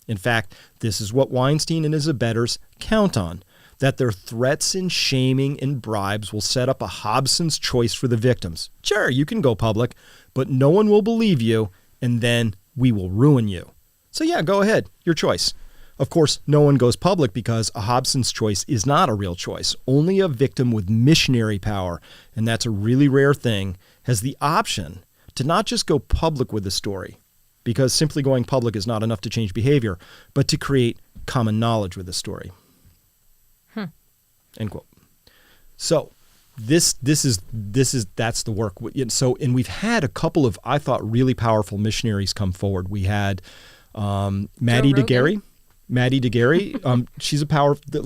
In fact, this is what Weinstein and his abettors count on, that their threats and shaming and bribes will set up a Hobson's choice for the victims. Sure, you can go public, but no one will believe you, and then we will ruin you. So yeah, go ahead, your choice. Of course, no one goes public because a Hobson's choice is not a real choice. Only a victim with missionary power, and that's a really rare thing, has the option to not just go public with the story, because simply going public is not enough to change behavior, but to create common knowledge with the story. End quote. So that's the work. So, and we've had a couple of, I thought, really powerful missionaries come forward. We had Maddie DeGarry. Maddie DeGarry, she's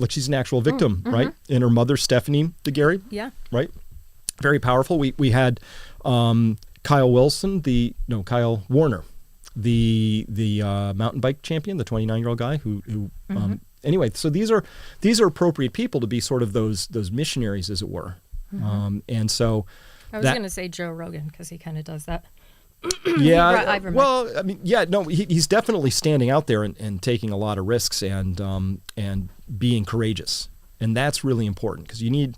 she's an actual victim, right? And her mother, Stephanie DeGarry. Yeah. Right. Very powerful. We had Kyle Warner, the mountain bike champion, the 29-year-old guy who anyway, so these are appropriate people to be sort of those missionaries, as it were. And so I was going to say Joe Rogan because he kind of does that. Yeah. Well, I mean, yeah, no, he's definitely standing out there and taking a lot of risks and being courageous, and that's really important because you need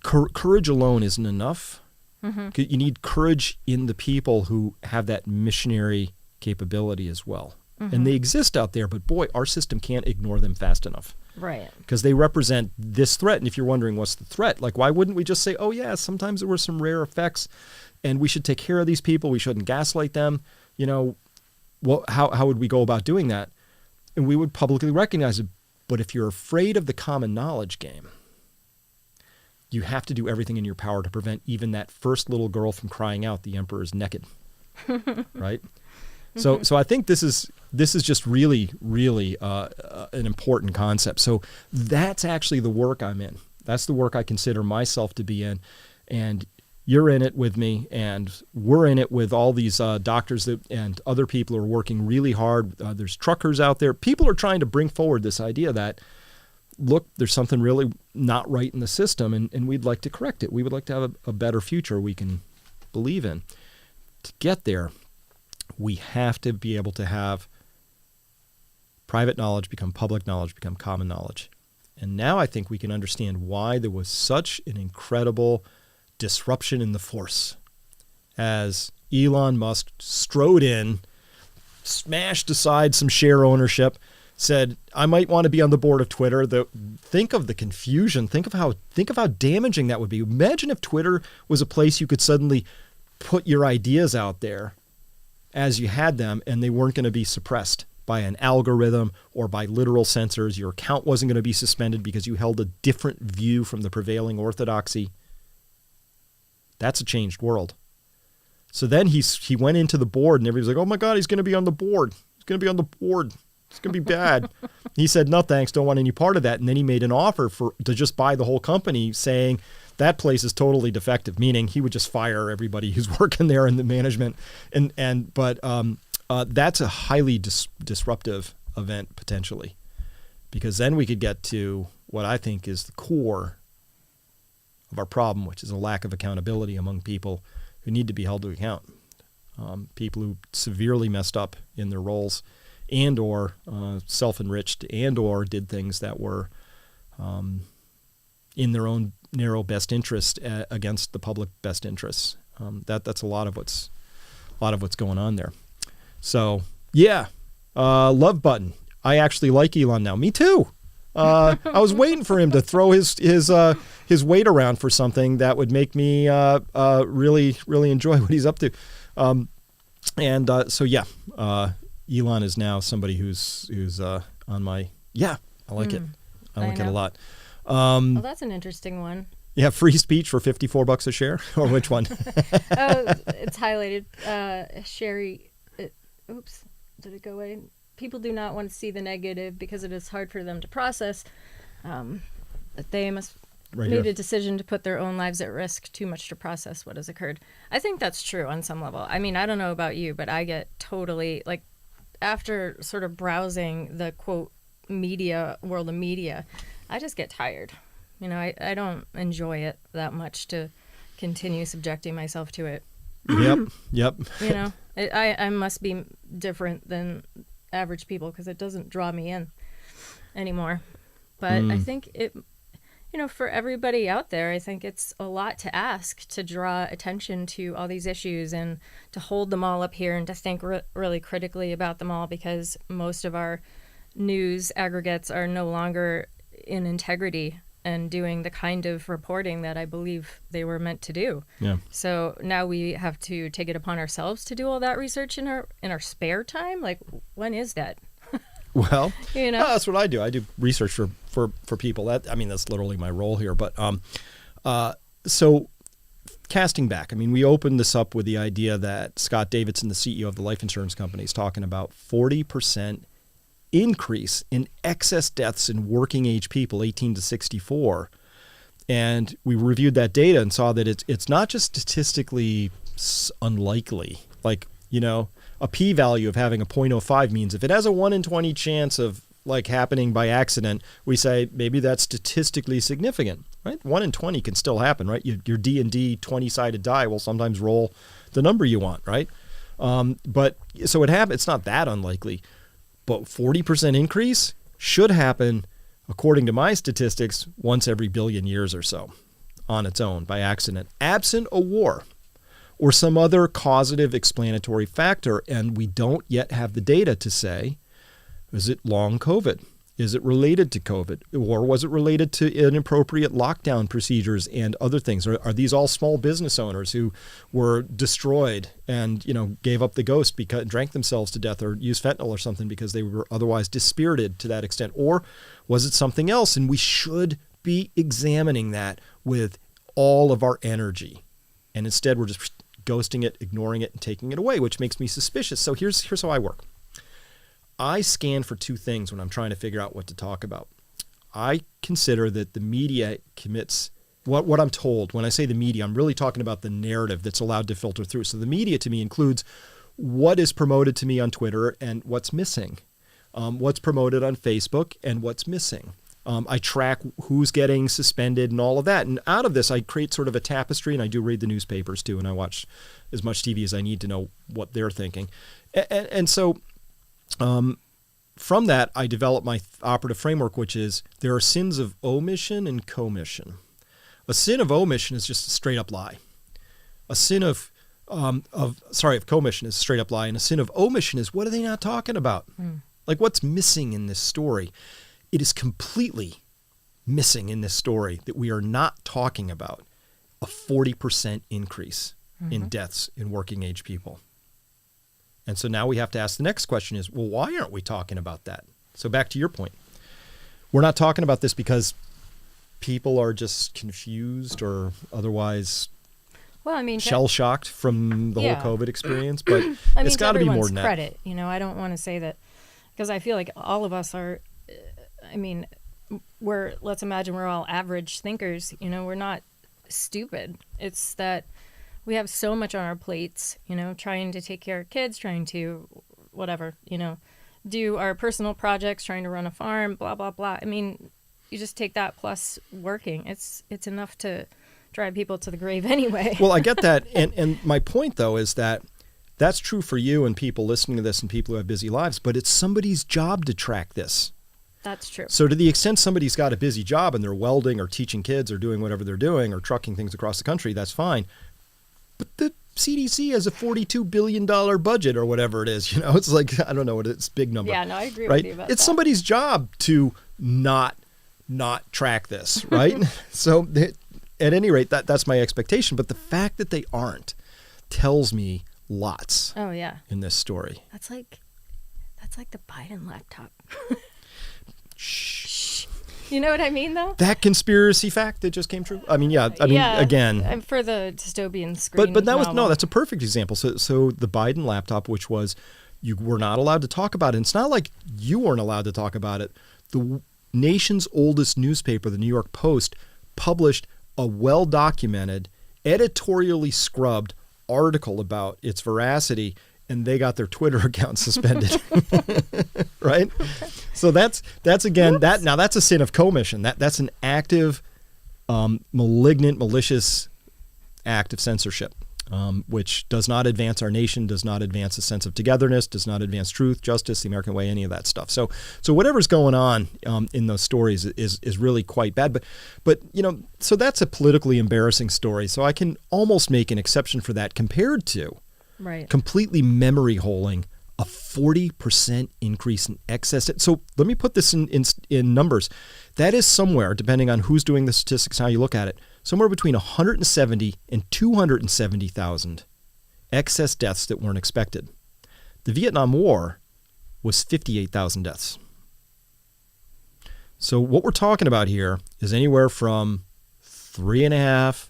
courage alone isn't enough. You need courage in the people who have that missionary capability as well. And they exist out there, but boy, our system can't ignore them fast enough. Right. Because they represent this threat. And if you're wondering what's the threat, like why wouldn't we just say, oh yeah, sometimes there were some rare effects and we should take care of these people. We shouldn't gaslight them. How would we go about doing that? And we would publicly recognize it. But if you're afraid of the common knowledge game, you have to do everything in your power to prevent even that first little girl from crying out, the emperor is naked. Right? So I think this is just really, really an important concept. So that's actually the work I'm in. That's the work I consider myself to be in. And you're in it with me, and we're in it with all these doctors and other people who are working really hard. There's truckers out there. People are trying to bring forward this idea that, look, there's something really not right in the system, and we'd like to correct it. We would like to have a better future we can believe in. To get there, we have to be able to have private knowledge become public knowledge, become common knowledge. And now I think we can understand why there was such an incredible disruption in the force as Elon Musk strode in, smashed aside some share ownership, said, I might want to be on the board of Twitter. Think of the confusion. Think of how damaging that would be. Imagine if Twitter was a place you could suddenly put your ideas out there as you had them, and they weren't going to be suppressed by an algorithm or by literal censors. Your account wasn't going to be suspended because you held a different view from the prevailing orthodoxy. That's a changed world. So then he went into the board, and everybody's like, oh my God, he's going to be on the board. He's going to be on the board. It's going to be bad. He said, no, thanks. Don't want any part of that. And then he made an offer to just buy the whole company, saying that place is totally defective, meaning he would just fire everybody who's working there in the management. But that's a highly disruptive event potentially, because then we could get to what I think is the core of our problem, which is a lack of accountability among people who need to be held to account. People who severely messed up in their roles and or self-enriched and or did things that were in their own narrow best interest against the public best interests. That's a lot of what's going on there. So yeah, love button. I actually like Elon now. Me too. I was waiting for him to throw his weight around for something that would make me really enjoy what he's up to. So yeah, Elon is now somebody who's on my I like it. I like it a lot. Well, that's an interesting one. Yeah, free speech for $54 a share, or which one? It's highlighted. Sherry. Oops, did it go away? People do not want to see the negative because it is hard for them to process. That they must made a decision to put their own lives at risk, too much to process what has occurred. I think that's true on some level. I mean, I don't know about you, but I get totally, like, after sort of browsing the, quote, world of media, I just get tired. You know, I don't enjoy it that much to continue subjecting myself to it. Yep. You know, I must be different than average people because it doesn't draw me in anymore. But I think it, you know, for everybody out there, I think it's a lot to ask to draw attention to all these issues and to hold them all up here and to think really critically about them all, because most of our news aggregates are no longer in integrity and doing the kind of reporting that I believe they were meant to do. Yeah. So now we have to take it upon ourselves to do all that research in our spare time. Like, when is that? Well, you know, that's what I do. I do research for people. That's literally my role here. But so casting back, I mean, we opened this up with the idea that Scott Davidson, the CEO of the life insurance company, is talking about 40% increase in excess deaths in working age people 18 to 64. And we reviewed that data and saw that it's not just statistically unlikely. Like, you know, a p-value of having a 0.05 means if it has a 1 in 20 chance of like happening by accident, we say maybe that's statistically significant, right? 1 in 20 can still happen, right? Your D&D 20-sided die will sometimes roll the number you want, right? But so it happens. It's not that unlikely. But 40% increase should happen, according to my statistics, once every billion years or so on its own by accident, absent a war or some other causative explanatory factor. And we don't yet have the data to say, is it long COVID? Is it related to COVID? Or was it related to inappropriate lockdown procedures and other things? Are these all small business owners who were destroyed and, you know, gave up the ghost because drank themselves to death or used fentanyl or something because they were otherwise dispirited to that extent? Or was it something else? And we should be examining that with all of our energy. And instead, we're just ghosting it, ignoring it, and taking it away, which makes me suspicious. So here's how I work. I scan for two things when I'm trying to figure out what to talk about. I consider that the media commits what I'm told. When I say the media, I'm really talking about the narrative that's allowed to filter through. So the media to me includes what is promoted to me on Twitter and what's missing, what's promoted on Facebook and what's missing. I track who's getting suspended and all of that. And out of this, I create sort of a tapestry, and I do read the newspapers too, and I watch as much TV as I need to know what they're thinking. And so from that, I develop my operative framework, which is there are sins of omission and commission. A sin of omission is just a straight up lie. A sin of commission is a straight up lie. And a sin of omission is, what are they not talking about? Like, what's missing in this story? It is completely missing in this story that we are not talking about a 40% increase in deaths in working age people. And so now we have to ask the next question is, well, why aren't we talking about that? So back to your point. We're not talking about this because people are just confused or otherwise Well, I mean, shell-shocked from the Yeah. whole COVID experience, but I mean, it's got to be more everyone's than that. credit. You know, I don't want to say that because I feel like all of us are. I mean, let's imagine we're all average thinkers. You know, we're not stupid. It's that we have so much on our plates. You know, trying to take care of kids, trying to whatever. You know, do our personal projects, trying to run a farm, blah blah blah. I mean, you just take that plus working. It's enough to drive people to the grave anyway. Well, I get that. And my point, though, is that that's true for you and people listening to this and people who have busy lives, but it's somebody's job to track this. That's true. So to the extent somebody's got a busy job and they're welding or teaching kids or doing whatever they're doing or trucking things across the country, that's fine. But the CDC has a $42 billion budget or whatever it is. You know, it's like, I don't know what it's, big number. Yeah, no, I agree right? with you about It's that. somebody's job to not track this, right? So at any rate, that's my expectation. But the fact that they aren't tells me lots Oh yeah, in this story. that's like the Biden laptop. Shh. You know what I mean, though? That conspiracy fact that just came true. I mean, yeah. I mean, Yeah, again, I'm for the dystopian screen. but that was novel. that's a perfect example. So the Biden laptop, which was you were not allowed to talk about it. And it's not like you weren't allowed to talk about it. The nation's oldest newspaper, the New York Post, published a well-documented, editorially scrubbed article about its veracity, and they got their Twitter account suspended. Right? So that's again that's a sin of commission. That's an active, malignant, malicious act of censorship, which does not advance our nation, does not advance a sense of togetherness, does not advance truth, justice, the American way, any of that stuff. So whatever's going on in those stories is really quite bad. But you know, so that's a politically embarrassing story. So I can almost make an exception for that compared to right. completely memory holing a 40% increase in excess. So let me put this in numbers. That is somewhere, depending on who's doing the statistics, how you look at it, somewhere between 170 and 270,000 excess deaths that weren't expected. The Vietnam War was 58,000 deaths. So what we're talking about here is anywhere from 3.5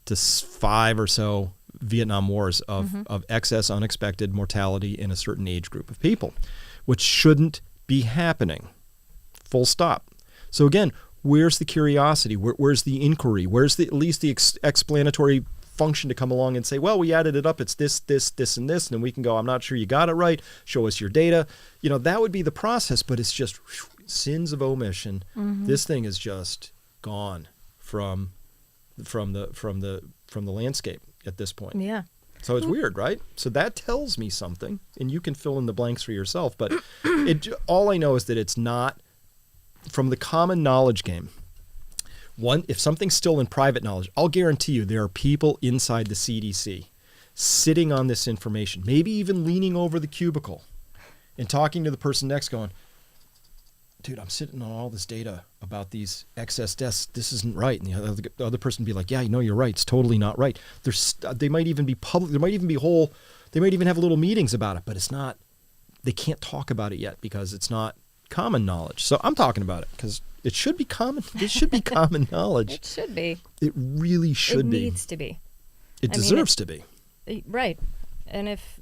to 5 or so Vietnam Wars of excess unexpected mortality in a certain age group of people, which shouldn't be happening. Full stop. So again, where's the curiosity? Where's the inquiry? Where's at least the explanatory function to come along and say, well, we added it up. It's this, and this. And then we can go, I'm not sure you got it right. Show us your data. You know, that would be the process, but it's just sins of omission. This thing is just gone from the landscape at this point. Yeah. So it's weird, right? So that tells me something, and you can fill in the blanks for yourself. But all I know is that it's not from the common knowledge game. One, if something's still in private knowledge, I'll guarantee you there are people inside the CDC sitting on this information, maybe even leaning over the cubicle and talking to the person next going, dude, I'm sitting on all this data about these excess deaths. This isn't right. And the other person would be like, yeah, you know, you're right. It's totally not right. They might even be public. There might even be they might even have little meetings about it, but it's not, they can't talk about it yet because it's not common knowledge. So I'm talking about it because it should be common. It should be common knowledge. It should be. It really should be. It needs to be. It deserves to be. Right. And if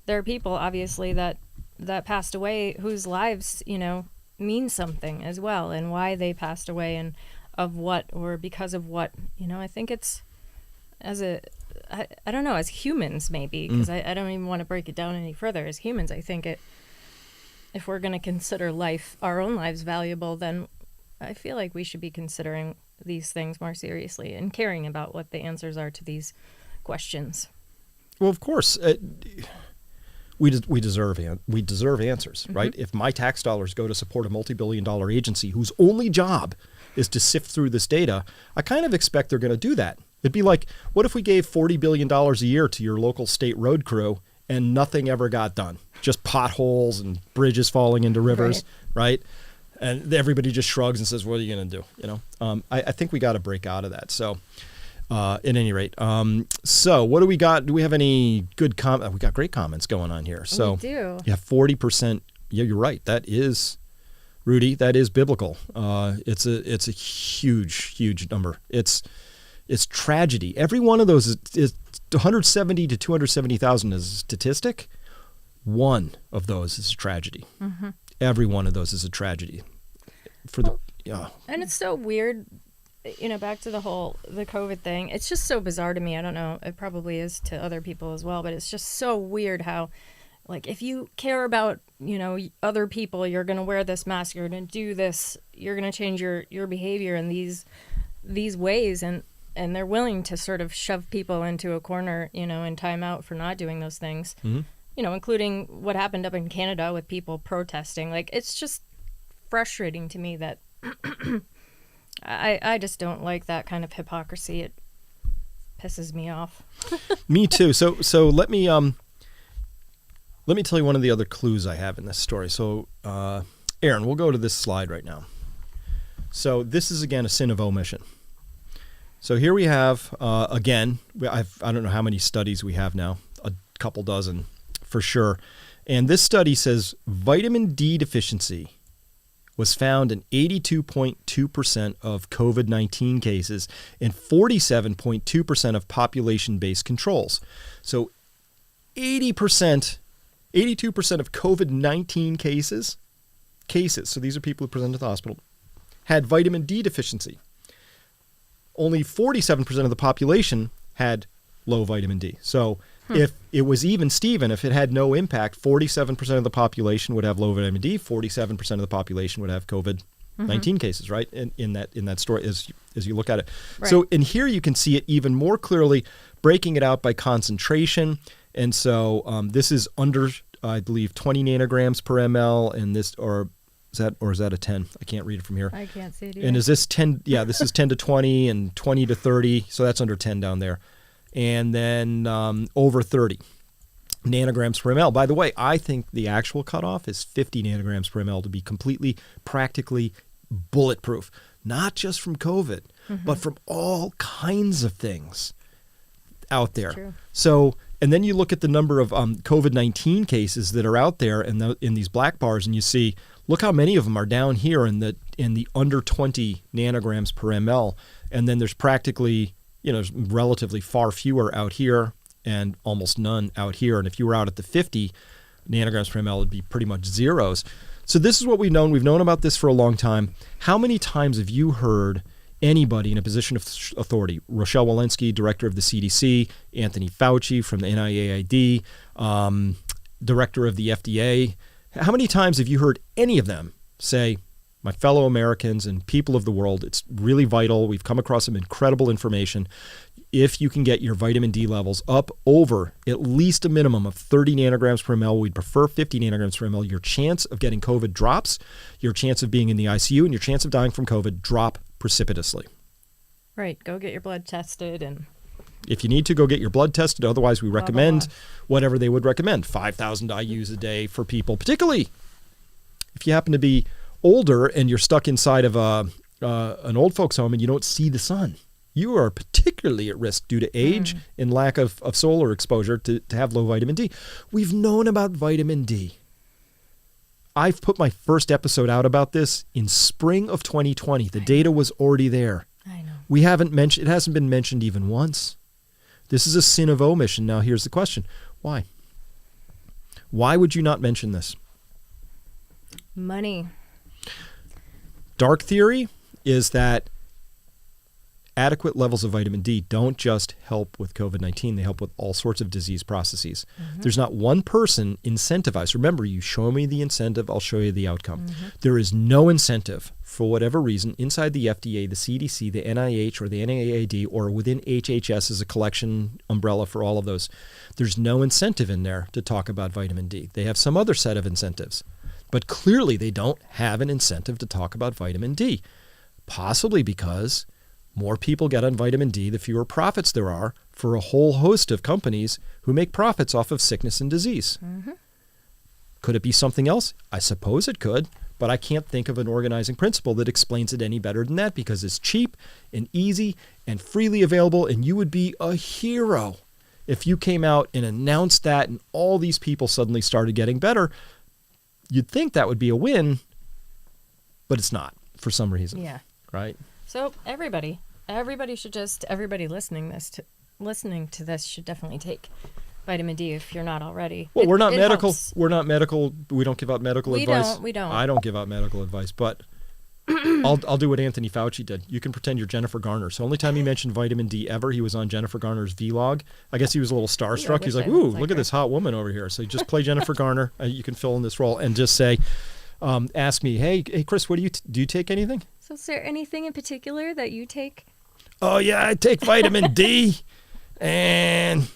there are people obviously that passed away whose lives, mean something as well, and why they passed away and of what or because of what, I think it's I don't know, as humans maybe, because I don't even want to break it down any further. As humans, I think if we're going to consider our own lives valuable, then I feel like we should be considering these things more seriously and caring about what the answers are to these questions. Well, of course, we deserve answers, right? If my tax dollars go to support a multi-billion-dollar agency whose only job is to sift through this data, I kind of expect they're going to do that. It'd be like, what if we gave $40 billion a year to your local state road crew and nothing ever got done? Just potholes and bridges falling into rivers, right? And everybody just shrugs and says, what are you going to do? I think we got to break out of that. So At any rate, so what do we got? Do we have any good we got great comments going on here. So We do. yeah, 40%. Yeah, you're right. That is, Rudy, that is biblical. It's a huge number. It's tragedy. Every one of those is 170 to 270,000 is a statistic. One of those is a tragedy. Mm-hmm. Every one of those is a tragedy. And it's so weird, back to the COVID thing. It's just so bizarre to me. I don't know. It probably is to other people as well, but it's just so weird how, like, if you care about, other people, you're going to wear this mask, you're going to do this, you're going to change your behavior in these ways. And they're willing to sort of shove people into a corner, in time out for not doing those things, including what happened up in Canada with people protesting. Like, it's just frustrating to me that I just don't like that kind of hypocrisy. It pisses me off. Me too. So let me tell you one of the other clues I have in this story. So Aaron, we'll go to this slide right now. So this is again a sin of omission. So here we have again, I don't know how many studies we have now, a couple dozen for sure. And this study says vitamin D deficiency was found in 82.2% of COVID-19 cases and 47.2% of population-based controls. So 82% of COVID-19 cases, so these are people who presented to the hospital, had vitamin D deficiency. Only 47% of the population had low vitamin D. So if it was even Steven, if it had no impact, 47% of the population would have low vitamin D, 47% of the population would have COVID-19 cases, right? In that story as you look at it. Right. So in here you can see it even more clearly, breaking it out by concentration. And so this is under, I believe, 20 nanograms per ml, and this, or is that a 10? I can't read it from here. I can't see it either. And is this 10? Yeah, this is 10 to 20 and 20 to 30. So that's under 10 down there. And then over 30 nanograms per ml. By the way, I think the actual cutoff is 50 nanograms per ml to be completely, practically bulletproof. Not just from COVID, but from all kinds of things out there. True. So, and then you look at the number of COVID-19 cases that are out there in these black bars, and you see, look how many of them are down here in the under 20 nanograms per ml. And then there's practically, there's relatively far fewer out here and almost none out here. And if you were out at the 50 nanograms per ml, it'd be pretty much zeros. So this is what we've known. We've known about this for a long time. How many times have you heard anybody in a position of authority, Rochelle Walensky, director of the CDC, Anthony Fauci from the NIAID, director of the FDA, how many times have you heard any of them say, my fellow Americans and people of the world, it's really vital. We've come across some incredible information. If you can get your vitamin D levels up over at least a minimum of 30 nanograms per ml, we'd prefer 50 nanograms per ml, your chance of getting COVID drops, your chance of being in the ICU, and your chance of dying from COVID drop precipitously. Right. Go get your blood tested. And if you need to, go get your blood tested. Otherwise, we recommend whatever they would recommend, 5,000 IUs a day for people, particularly if you happen to be older and you're stuck inside of an old folks home and you don't see the sun. You are particularly at risk due to age and lack of solar exposure to have low vitamin D. We've known about vitamin D. I've put my first episode out about this in spring of 2020. The data was already there. I know. It hasn't been mentioned even once. This is a sin of omission. Now here's the question. Why? Why would you not mention this? Money. Dark theory is that adequate levels of vitamin D don't just help with COVID-19. They help with all sorts of disease processes. There's not one person incentivized. Remember, you show me the incentive, I'll show you the outcome. There is no incentive, for whatever reason, inside the FDA, the CDC, the NIH, or the NIAID, or within HHS as a collection umbrella for all of those. There's no incentive in there to talk about vitamin D. They have some other set of incentives. But clearly they don't have an incentive to talk about vitamin D, possibly because more people get on vitamin D, the fewer profits there are for a whole host of companies who make profits off of sickness and disease. Could it be something else? I suppose it could, But I can't think of an organizing principle that explains it any better than that, because it's cheap and easy and freely available, and you would be a hero if you came out and announced that and all these people suddenly started getting better. You'd think that would be a win, but it's not for some reason. Yeah. Right? So everybody listening to this should definitely take vitamin D if you're not already. Well, we're not it medical. helps. We're not medical. We don't give out medical advice. We don't. I don't give out medical advice, but I'll do what Anthony Fauci did. You can pretend you're Jennifer Garner. So only time he mentioned vitamin D ever, he was on Jennifer Garner's vlog. I guess he was a little starstruck. He's like, wish I "Ooh, looked like look at her." this hot woman over here." So you just play Jennifer Garner. You can fill in this role and just say, ask me, hey, Chris, what do you take anything? So is there anything in particular that you take? Oh yeah, I take vitamin D, and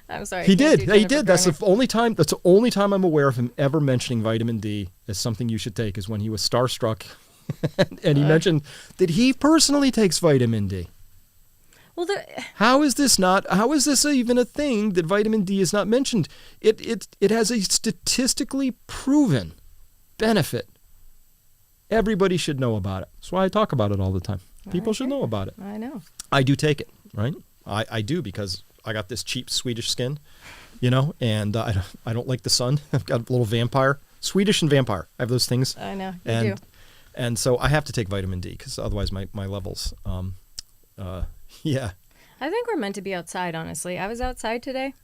I'm sorry. he I can't did. do He Jennifer did. That's Garner. the only time. That's the only time I'm aware of him ever mentioning vitamin D as something you should take, is when he was starstruck, and he mentioned that he personally takes vitamin D. Well, How is this even a thing that vitamin D is not mentioned? It has a statistically proven benefit. Everybody should know about it. That's why I talk about it all the time. People should know about it. I know. I do take it, right? I do, because I got this cheap Swedish skin, and I don't like the sun. I've got a little vampire, Swedish and vampire. I have those things. I know. You do. And so I have to take vitamin D, because otherwise my levels, yeah. I think we're meant to be outside, honestly. I was outside today.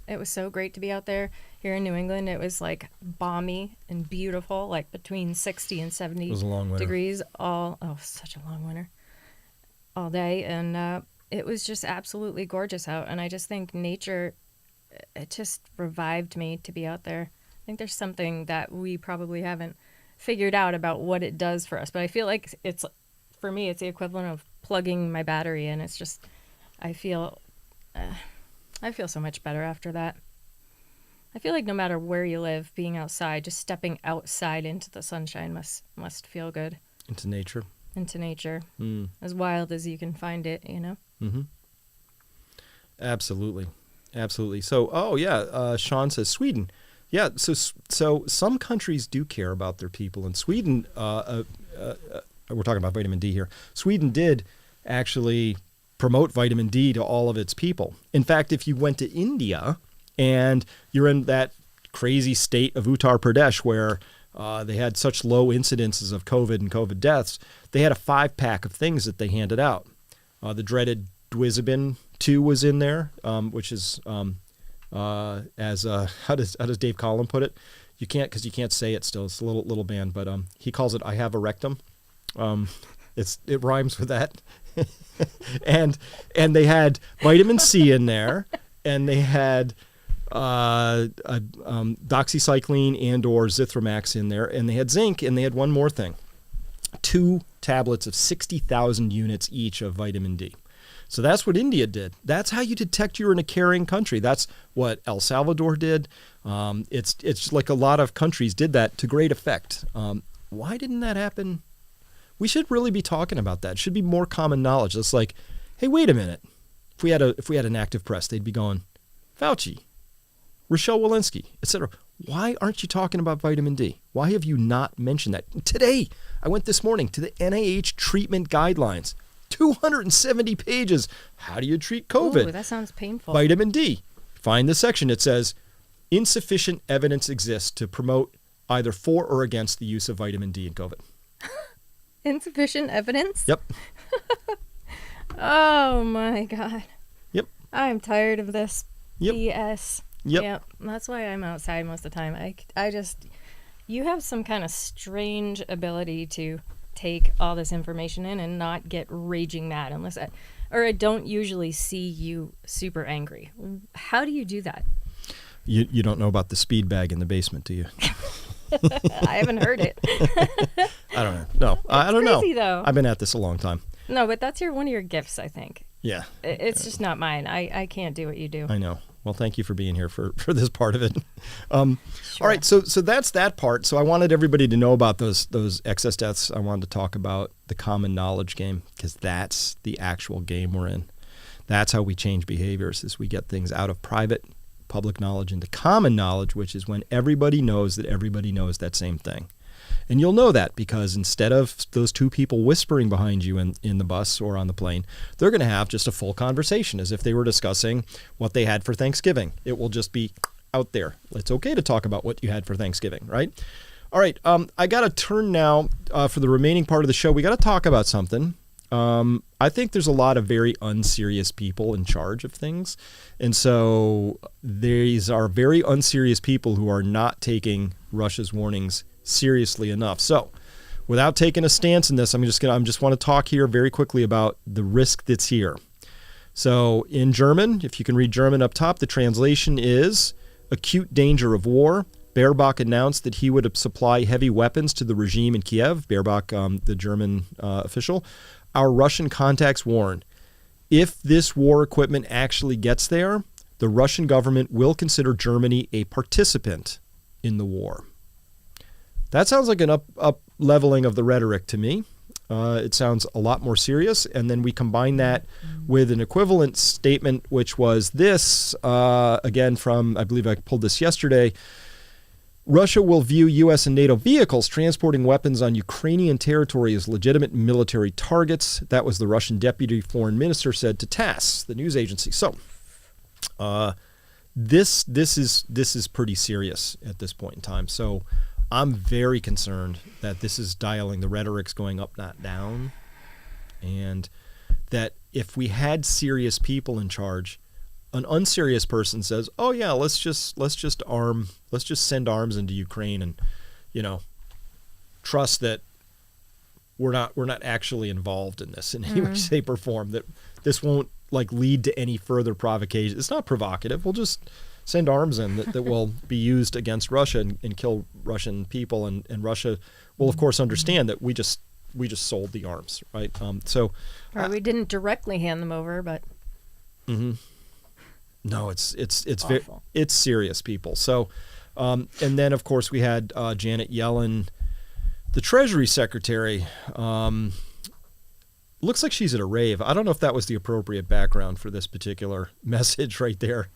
It was so great to be out there. Here in New England, it was like balmy and beautiful, like between 60 and 70 It was a long winter. degrees such a long winter, all day. And it was just absolutely gorgeous out. And I just think nature, it just revived me to be out there. I think there's something that we probably haven't figured out about what it does for us. But I feel like for me, it's the equivalent of plugging my battery in. It's just, I feel so much better after that. I feel like no matter where you live, being outside, just stepping outside into the sunshine must feel good. Into nature. Into nature. As wild as you can find it, Mm-hmm. Absolutely. So, Sean says Sweden. Yeah, so some countries do care about their people. And Sweden, we're talking about vitamin D here. Sweden did actually promote vitamin D to all of its people. In fact, if you went to India and you're in that crazy state of Uttar Pradesh where they had such low incidences of COVID and COVID deaths, they had a 5-pack of things that they handed out. The dreaded Dwizabin 2 was in there, which is how does Dave Collin put it? You can't say it still. It's a little band, but he calls it "I have a rectum." It rhymes with that. and they had vitamin C in there, and they had doxycycline and or Zithromax in there, and they had zinc, and they had one more thing: 2 tablets of 60,000 units each of vitamin D. So that's what India did. That's how you detect you're in a caring country. That's what El Salvador did. It's like a lot of countries did that to great effect. Why didn't that happen? We should really be talking about that. It should be more common knowledge. It's like, hey, wait a minute. If we had an active press, they'd be going, Fauci, Rochelle Walensky, etc. Why aren't you talking about vitamin D? Why have you not mentioned that? Today, I went this morning to the NIH treatment guidelines. 270 pages. How do you treat COVID? Ooh, that sounds painful. Vitamin D. Find the section. It says, insufficient evidence exists to promote either for or against the use of vitamin D in COVID. Insufficient evidence? Yep. Oh my God. Yep. I'm tired of this Yep. BS. Yep. That's why I'm outside most of the time. You have some kind of strange ability to take all this information in and not get raging mad I don't usually see you super angry. How do you do that? You don't know about the speed bag in the basement, do you? I haven't heard it. I don't know. No, I don't know. Crazy, though. I've been at this a long time. No, but that's one of your gifts, I think. Yeah. It's just not mine. I can't do what you do. I know. Well, thank you for being here for this part of it. All right, so that's that part. So I wanted everybody to know about those excess deaths. I wanted to talk about the common knowledge game, because that's the actual game we're in. That's how we change behaviors, is we get things out of private, public knowledge into common knowledge, which is when everybody knows that everybody knows that same thing. And you'll know that because instead of those two people whispering behind you in the bus or on the plane, they're going to have just a full conversation as if they were discussing what they had for Thanksgiving. It will just be out there. It's okay to talk about what you had for Thanksgiving, right? All right, I got to turn now for the remaining part of the show. We got to talk about something. I think there's a lot of very unserious people in charge of things. And so these are very unserious people who are not taking Russia's warnings seriously enough. So without taking a stance in this, I just want to talk here very quickly about the risk that's here. So in German, if you can read German up top, the translation is acute danger of war. Baerbock announced that he would supply heavy weapons to the regime in Kiev. Baerbock, the German official. Our Russian contacts warn, if this war equipment actually gets there, the Russian government will consider Germany a participant in the war. That sounds like an up leveling of the rhetoric to me. It sounds a lot more serious. And then we combine that with an equivalent statement, which was this, again from, I believe I pulled this yesterday, Russia will view U.S. and NATO vehicles transporting weapons on Ukrainian territory as legitimate military targets. That was the Russian deputy foreign minister said to TASS, the news agency. So this is pretty serious at this point in time. So I'm very concerned that this is dialing, the rhetoric's going up, not down, and that if we had serious people in charge, an unserious person says, "Oh yeah, let's just send arms into Ukraine and, trust that we're not actually involved in this in any way, shape, or form. That this won't lead to any further provocation. It's not provocative. We'll just send arms in that will be used against Russia and kill Russian people, and Russia will of course understand that we just sold the arms, right? We didn't directly hand them over, but." Mm-hmm. No, it's Awful. serious, people. So, and then of course we had Janet Yellen, the Treasury Secretary. Looks like she's at a rave. I don't know if that was the appropriate background for this particular message right there.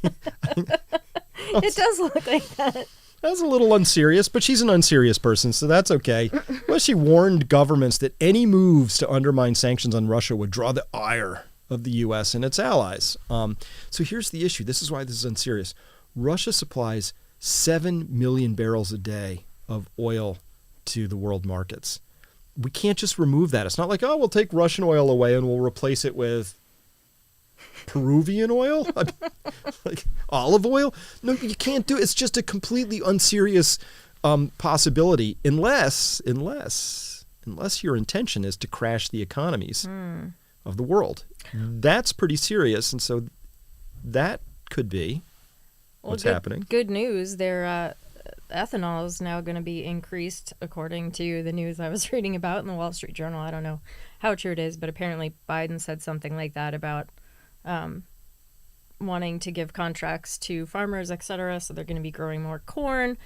It does look like that. That's a little unserious, but she's an unserious person, so that's okay. Well, she warned governments that any moves to undermine sanctions on Russia would draw the ire of the U.S. and its allies. So here's the issue. This is why this is unserious. Russia supplies 7 million barrels a day of oil to the world markets. We can't just remove that. It's not like, we'll take Russian oil away and we'll replace it with Peruvian oil? Like olive oil? No, you can't do it. It's just a completely unserious possibility unless your intention is to crash the economies of the world. That's pretty serious, and so that could be what's happening. Good news. Their ethanol is now going to be increased, according to the news I was reading about in the Wall Street Journal. I don't know how true it is, but apparently Biden said something like that about wanting to give contracts to farmers, etc. So they're going to be growing more corn,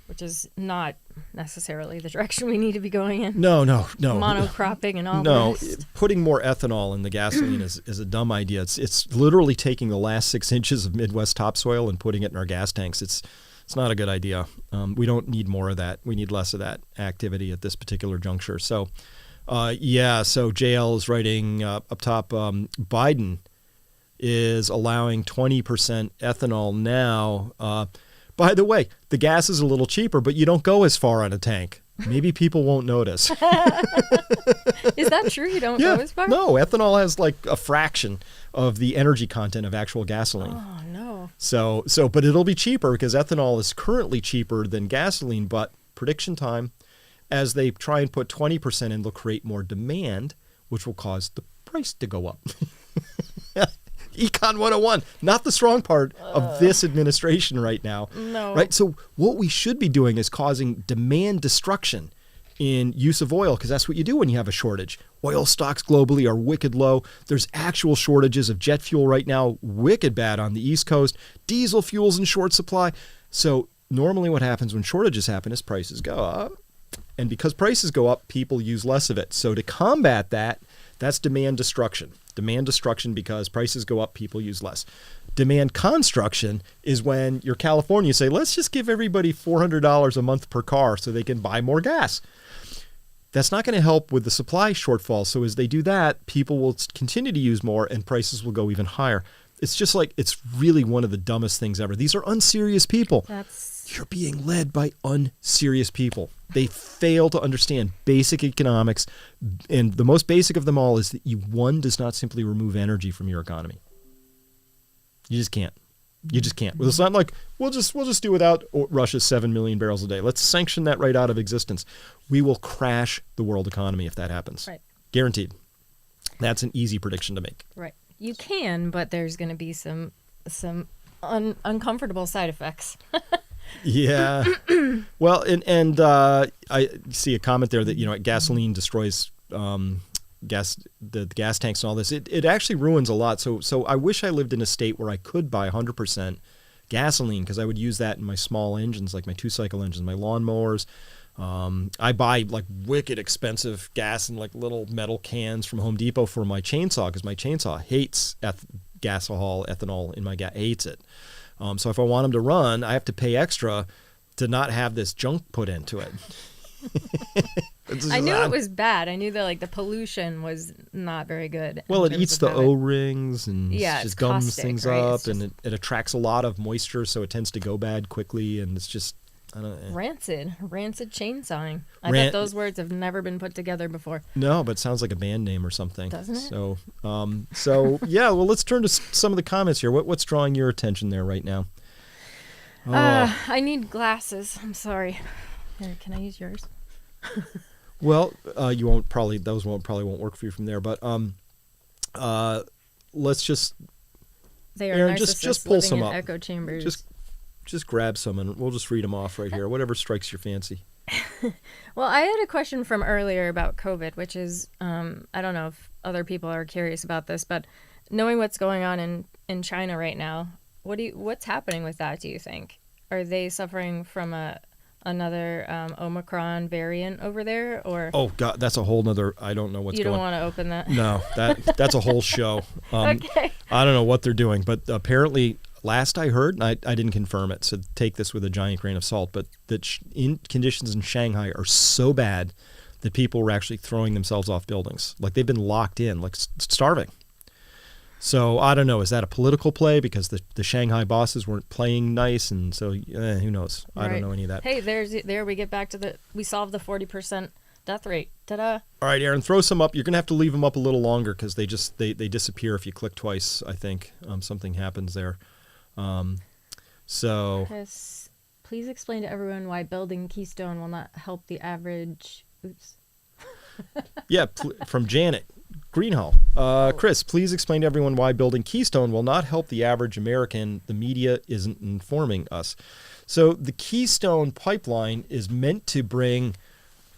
which is not necessarily the direction we need to be going in. No. Monocropping and all No, this. putting more ethanol in the gasoline is a dumb idea. It's literally taking the last 6 inches of Midwest topsoil and putting it in our gas tanks. It's not a good idea. We don't need more of that. We need less of that activity at this particular juncture. So, so JL is writing up top, Biden is allowing 20% ethanol now. By the way, the gas is a little cheaper, but you don't go as far on a tank. Maybe people won't notice. Is that true? You don't go as far? No, ethanol has a fraction of the energy content of actual gasoline. Oh, no. So, but it'll be cheaper because ethanol is currently cheaper than gasoline, but prediction time, as they try and put 20% in, they'll create more demand, which will cause the price to go up. Econ 101, not the strong part of this administration right now. No. Right? So what we should be doing is causing demand destruction in use of oil, because that's what you do when you have a shortage. Oil stocks globally are wicked low. There's actual shortages of jet fuel right now, wicked bad on the East Coast. Diesel fuel's in short supply. So normally what happens when shortages happen is prices go up. And because prices go up, people use less of it. So to combat that, that's demand destruction. Demand destruction because prices go up, people use less. Demand construction is when you're California, you say, let's just give everybody $400 a month per car so they can buy more gas. That's not going to help with the supply shortfall. So as they do that, people will continue to use more and prices will go even higher. It's just like, it's really one of the dumbest things ever. These are unserious people. You're being led by unserious people. They fail to understand basic economics. And the most basic of them all is that one does not simply remove energy from your economy. You just can't. You just can't. Well, it's not like we'll just do without Russia's 7 million barrels a day. Let's sanction that right out of existence. We will crash the world economy if that happens. Right. Guaranteed. That's an easy prediction to make. Right. You can, but there's going to be some uncomfortable side effects. Yeah. Well, and I see a comment there that gasoline destroys the gas tanks and all this. It actually ruins a lot. So I wish I lived in a state where I could buy 100% gasoline, because I would use that in my small engines, like my 2-cycle engines, my lawnmowers. I buy like wicked expensive gas in like little metal cans from Home Depot for my chainsaw, because my chainsaw hates gasohol, ethanol in my gas, hates it. So if I want them to run, I have to pay extra to not have this junk put into it. I knew it was bad. I knew that like the pollution was not very good. Well, it eats the O-rings and just gums caustic, things right? up, and it attracts a lot of moisture, so it tends to go bad quickly, and it's just, I don't know. Rancid chainsawing. I bet those words have never been put together before. No, but it sounds like a band name or something. Doesn't it? So yeah. Well, let's turn to some of the comments here. What's drawing your attention there right now? I need glasses. I'm sorry. Here, can I use yours? Well, you won't probably won't work for you from there. But let's just. They are Aaron, narcissists just pull living some in up. echo chambers. Just grab some and we'll just read them off right here. Whatever strikes your fancy. Well, I had a question from earlier about COVID, which is, I don't know if other people are curious about this, but knowing what's going on in China right now, what's happening with that, do you think? Are they suffering from another Omicron variant over there, or? Oh God, that's a whole nother, I don't know what's going on. You don't want to open that? No, that's a whole show. Okay. I don't know what they're doing, but apparently, last I heard, and I didn't confirm it, so take this with a giant grain of salt, but that conditions in Shanghai are so bad that people were actually throwing themselves off buildings. Like they've been locked in, like starving. So I don't know, is that a political play because the Shanghai bosses weren't playing nice, and so who knows? I don't know any of that. Hey, there we get back to we solved the 40% death rate. Ta-da! All right, Aaron, throw some up. You're gonna have to leave them up a little longer because they disappear if you click twice. I think something happens there. So Chris, please explain to everyone why building Keystone will not help the average. Oops. yeah, from Janet Greenhall. Chris, please explain to everyone why building Keystone will not help the average American. The media isn't informing us. So the Keystone pipeline is meant to bring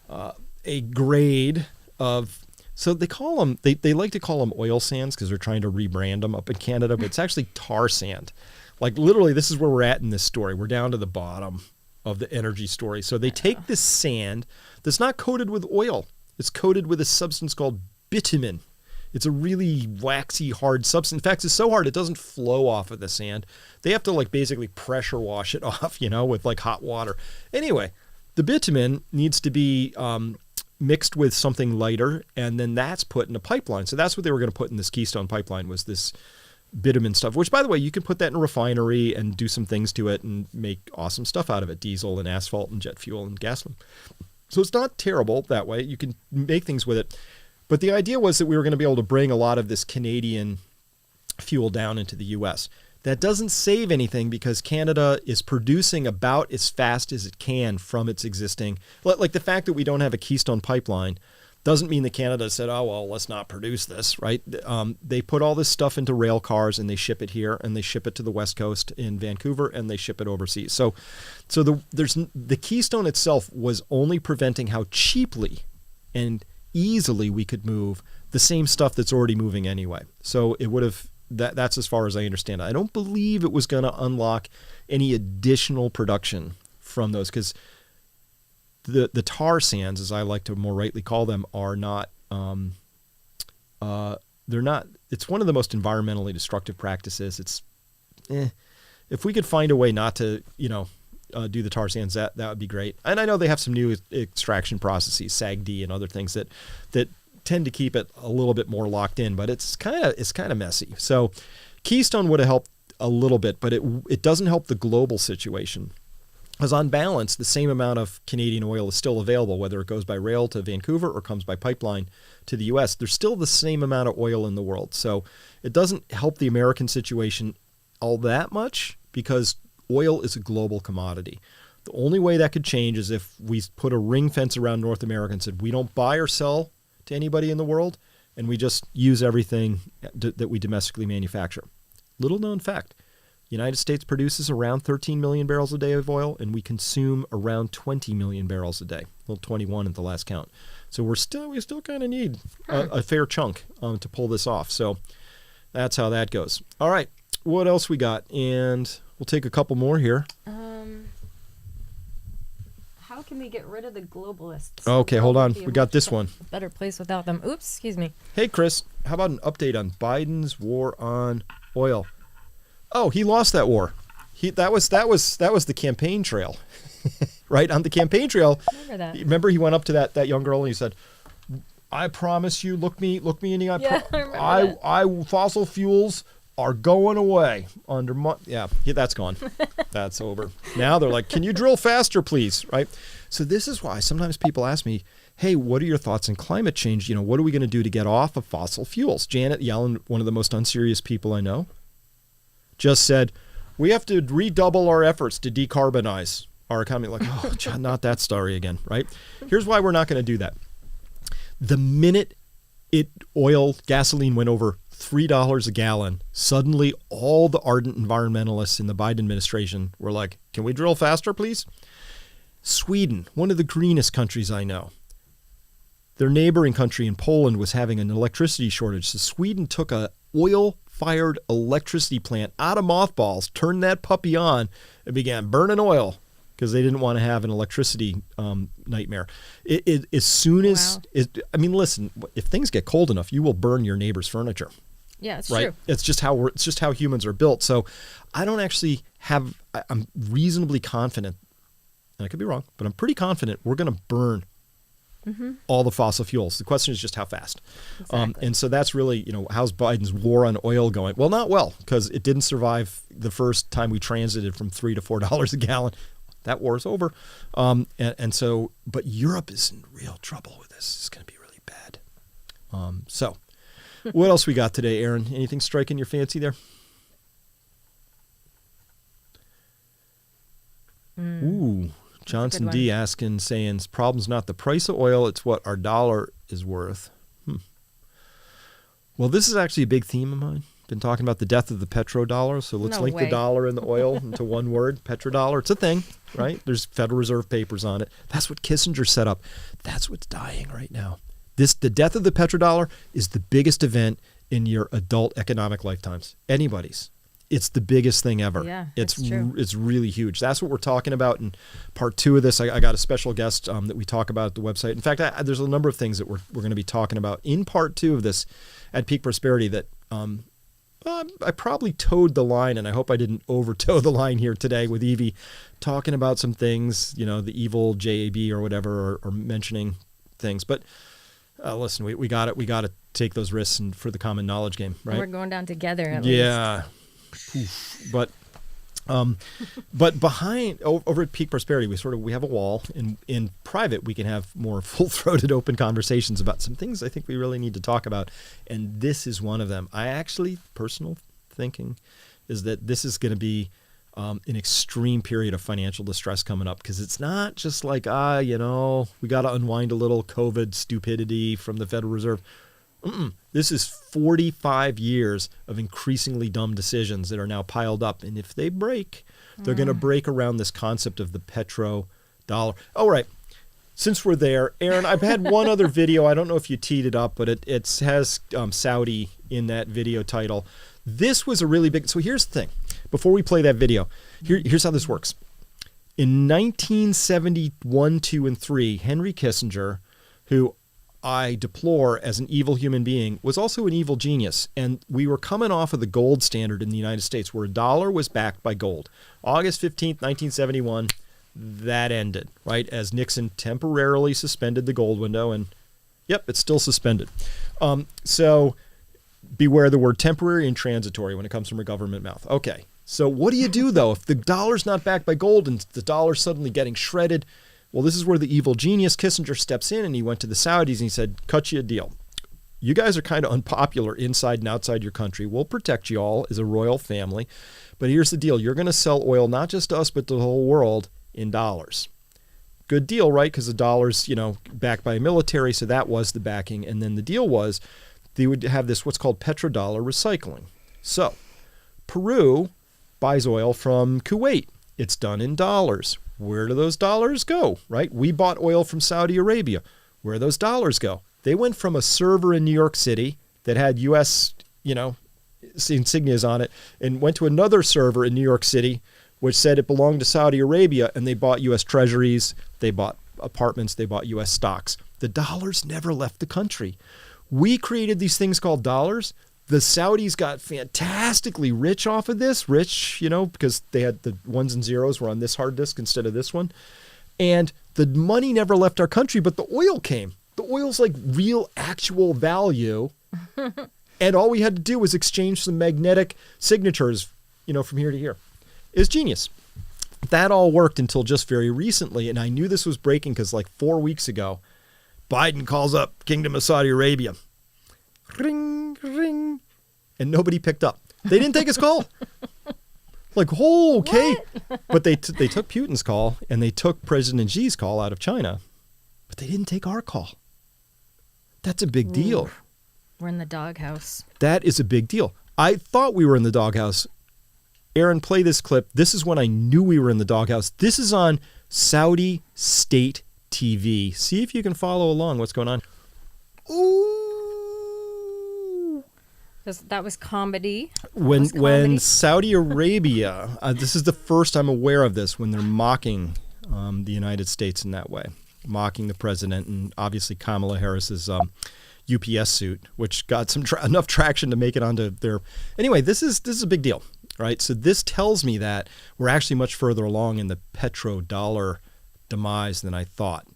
a grade of. So they call them. They like to call them oil sands because they're trying to rebrand them up in Canada, but it's actually tar sand. Like literally, this is where we're at in this story. We're down to the bottom of the energy story. So they take this sand that's not coated with oil. It's coated with a substance called bitumen. It's a really waxy, hard substance. In fact, it's so hard it doesn't flow off of the sand. They have to like basically pressure wash it off, with like hot water. Anyway, the bitumen needs to be mixed with something lighter, and then that's put in a pipeline. So that's what they were going to put in this Keystone pipeline, was this bitumen stuff, which, by the way, you can put that in a refinery and do some things to it and make awesome stuff out of it, diesel and asphalt and jet fuel and gasoline. So it's not terrible that way. You can make things with it. But the idea was that we were going to be able to bring a lot of this Canadian fuel down into the U.S. That doesn't save anything because Canada is producing about as fast as it can from its existing. Like the fact that we don't have a Keystone pipeline doesn't mean that Canada said, oh, well, let's not produce this, right? They put all this stuff into rail cars and they ship it here and they ship it to the West Coast in Vancouver and they ship it overseas. So the Keystone itself was only preventing how cheaply and easily we could move the same stuff that's already moving anyway. So it would have, that's as far as I understand it. I don't believe it was going to unlock any additional production from those, because the tar sands, as I like to more rightly call them, are not, they're not, it's one of the most environmentally destructive practices. It's if we could find a way not to, do the tar sands, that would be great. And I know they have some new extraction processes, SAGD and other things that tend to keep it a little bit more locked in, but it's kind of messy. So Keystone would have helped a little bit, but it doesn't help the global situation. Because on balance, the same amount of Canadian oil is still available, whether it goes by rail to Vancouver or comes by pipeline to the U.S. There's still the same amount of oil in the world. So it doesn't help the American situation all that much because oil is a global commodity. The only way that could change is if we put a ring fence around North America and said we don't buy or sell to anybody in the world, and we just use everything that we domestically manufacture. Little known fact. The United States produces around 13 million barrels a day of oil, and we consume around 20 million barrels a day. Well, 21 at the last count. So we still kind of need a fair chunk to pull this off. So that's how that goes. All right, what else we got? And we'll take a couple more here. How can we get rid of the globalists? Okay, hold on. Be a We got much this one. better place without them. Oops, excuse me. Hey, Chris, how about an update on Biden's war on oil? Oh, he lost that war. That was the campaign trail, right? On the campaign trail, Remember that? remember he went up to that young girl and he said, "I promise you, look me in the eye. Yeah, I remember that. Fossil fuels are going away under my." Yeah, that's gone. That's over. Now they're like, "Can you drill faster, please?" Right? So this is why sometimes people ask me, "Hey, what are your thoughts on climate change? What are we going to do to get off of fossil fuels?" Janet Yellen, one of the most unserious people I know, just said, we have to redouble our efforts to decarbonize our economy. Like, oh, John, not that story again, right? Here's why we're not going to do that. The minute gasoline went over $3 a gallon, suddenly all the ardent environmentalists in the Biden administration were like, can we drill faster, please? Sweden, one of the greenest countries I know, their neighboring country in Poland was having an electricity shortage. So Sweden took a oil-fired electricity plant out of mothballs, turned that puppy on, and began burning oil because they didn't want to have an electricity nightmare. As soon as, listen, if things get cold enough, you will burn your neighbor's furniture. Yeah, it's right? true. It's just how humans are built. So I don't actually I'm reasonably confident, and I could be wrong, but I'm pretty confident we're going to burn all the fossil fuels. The question is just how fast. Exactly. And so that's really, how's Biden's war on oil going? Well, not well, because it didn't survive the first time we transited from $3 to $4 a gallon. That war is over. But Europe is in real trouble with this. It's going to be really bad. So what else we got today, Aaron? Anything striking your fancy there? Ooh. Johnson D saying problem's not the price of oil, it's what our dollar is worth. Well, this is actually a big theme of mine. Been talking about the death of the petrodollar, so let's link the dollar and the oil into one word, petrodollar. It's a thing, right? There's Federal Reserve papers on it. That's what Kissinger set up. That's what's dying right now. The death of the petrodollar is the biggest event in your adult economic lifetimes. Anybody's. It's the biggest thing ever. Yeah, it's true. It's really huge. That's what we're talking about in part 2 of this. I got a special guest that we talk about at the website. In fact, there's a number of things that we're going to be talking about in part 2 of this at Peak Prosperity that I probably towed the line, and I hope I didn't over-toe the line here today with Evie talking about some things, the evil JAB or whatever, or mentioning things. But listen, we got it. We got to take those risks for the common knowledge game, right? We're going down together at least. Yeah. But behind over at Peak Prosperity, we have a wall. In private, we can have more full-throated, open conversations about some things I think we really need to talk about, and this is one of them. Personal thinking is that this is going to be an extreme period of financial distress coming up, because it's not just like we got to unwind a little COVID stupidity from the Federal Reserve. This is 45 years of increasingly dumb decisions that are now piled up. And if they break, they're going to break around this concept of the petrodollar. All right. Since we're there, Aaron, I've had one other video. I don't know if you teed it up, but it has Saudi in that video title. This was a really big... So here's the thing. Before we play that video, here's how this works. In 1971, 2, and 3, Henry Kissinger, who... I deplore as an evil human being was also an evil genius. And we were coming off of the gold standard in the United States where a dollar was backed by gold. August 15th, 1971, that ended, right? As Nixon temporarily suspended the gold window, and yep, it's still suspended. So beware the word temporary and transitory when it comes from a government mouth. Okay, so what do you do though if the dollar's not backed by gold and the dollar's suddenly getting shredded? Well, this is where the evil genius Kissinger steps in, and he went to the Saudis and he said, cut you a deal. You guys are kind of unpopular inside and outside your country. We'll protect you all as a royal family. But here's the deal. You're going to sell oil, not just to us, but to the whole world in dollars. Good deal, right? Because the dollar's, backed by a military, so that was the backing. And then the deal was they would have this what's called petrodollar recycling. So Peru buys oil from Kuwait. It's done in dollars. Where do those dollars go, right? We bought oil from Saudi Arabia. Where do those dollars go? They went from a server in New York City that had U.S., insignias on it, and went to another server in New York City which said it belonged to Saudi Arabia, and they bought U.S. treasuries, they bought apartments, they bought U.S. stocks. The dollars never left the country. We created these things called dollars. The Saudis got fantastically rich off of this, because they had the ones and zeros were on this hard disk instead of this one. And the money never left our country, but the oil came. The oil's like real actual value. And all we had to do was exchange some magnetic signatures, from here to here. It's genius. That all worked until just very recently. And I knew this was breaking because 4 weeks ago, Biden calls up Kingdom of Saudi Arabia. Ring, ring. And nobody picked up. They didn't take his call. Okay. What? But they took Putin's call and they took President Xi's call out of China. But they didn't take our call. That's a big deal. We're in the doghouse. That is a big deal. I thought we were in the doghouse. Aaron, play this clip. This is when I knew we were in the doghouse. This is on Saudi State TV. See if you can follow along what's going on. Ooh. That was comedy. When Saudi Arabia, this is the first I'm aware of this, when they're mocking the United States in that way, mocking the president, and obviously Kamala Harris's UPS suit, which got some enough traction to make it onto their. Anyway, this is a big deal, right? So this tells me that we're actually much further along in the petrodollar demise than I thought.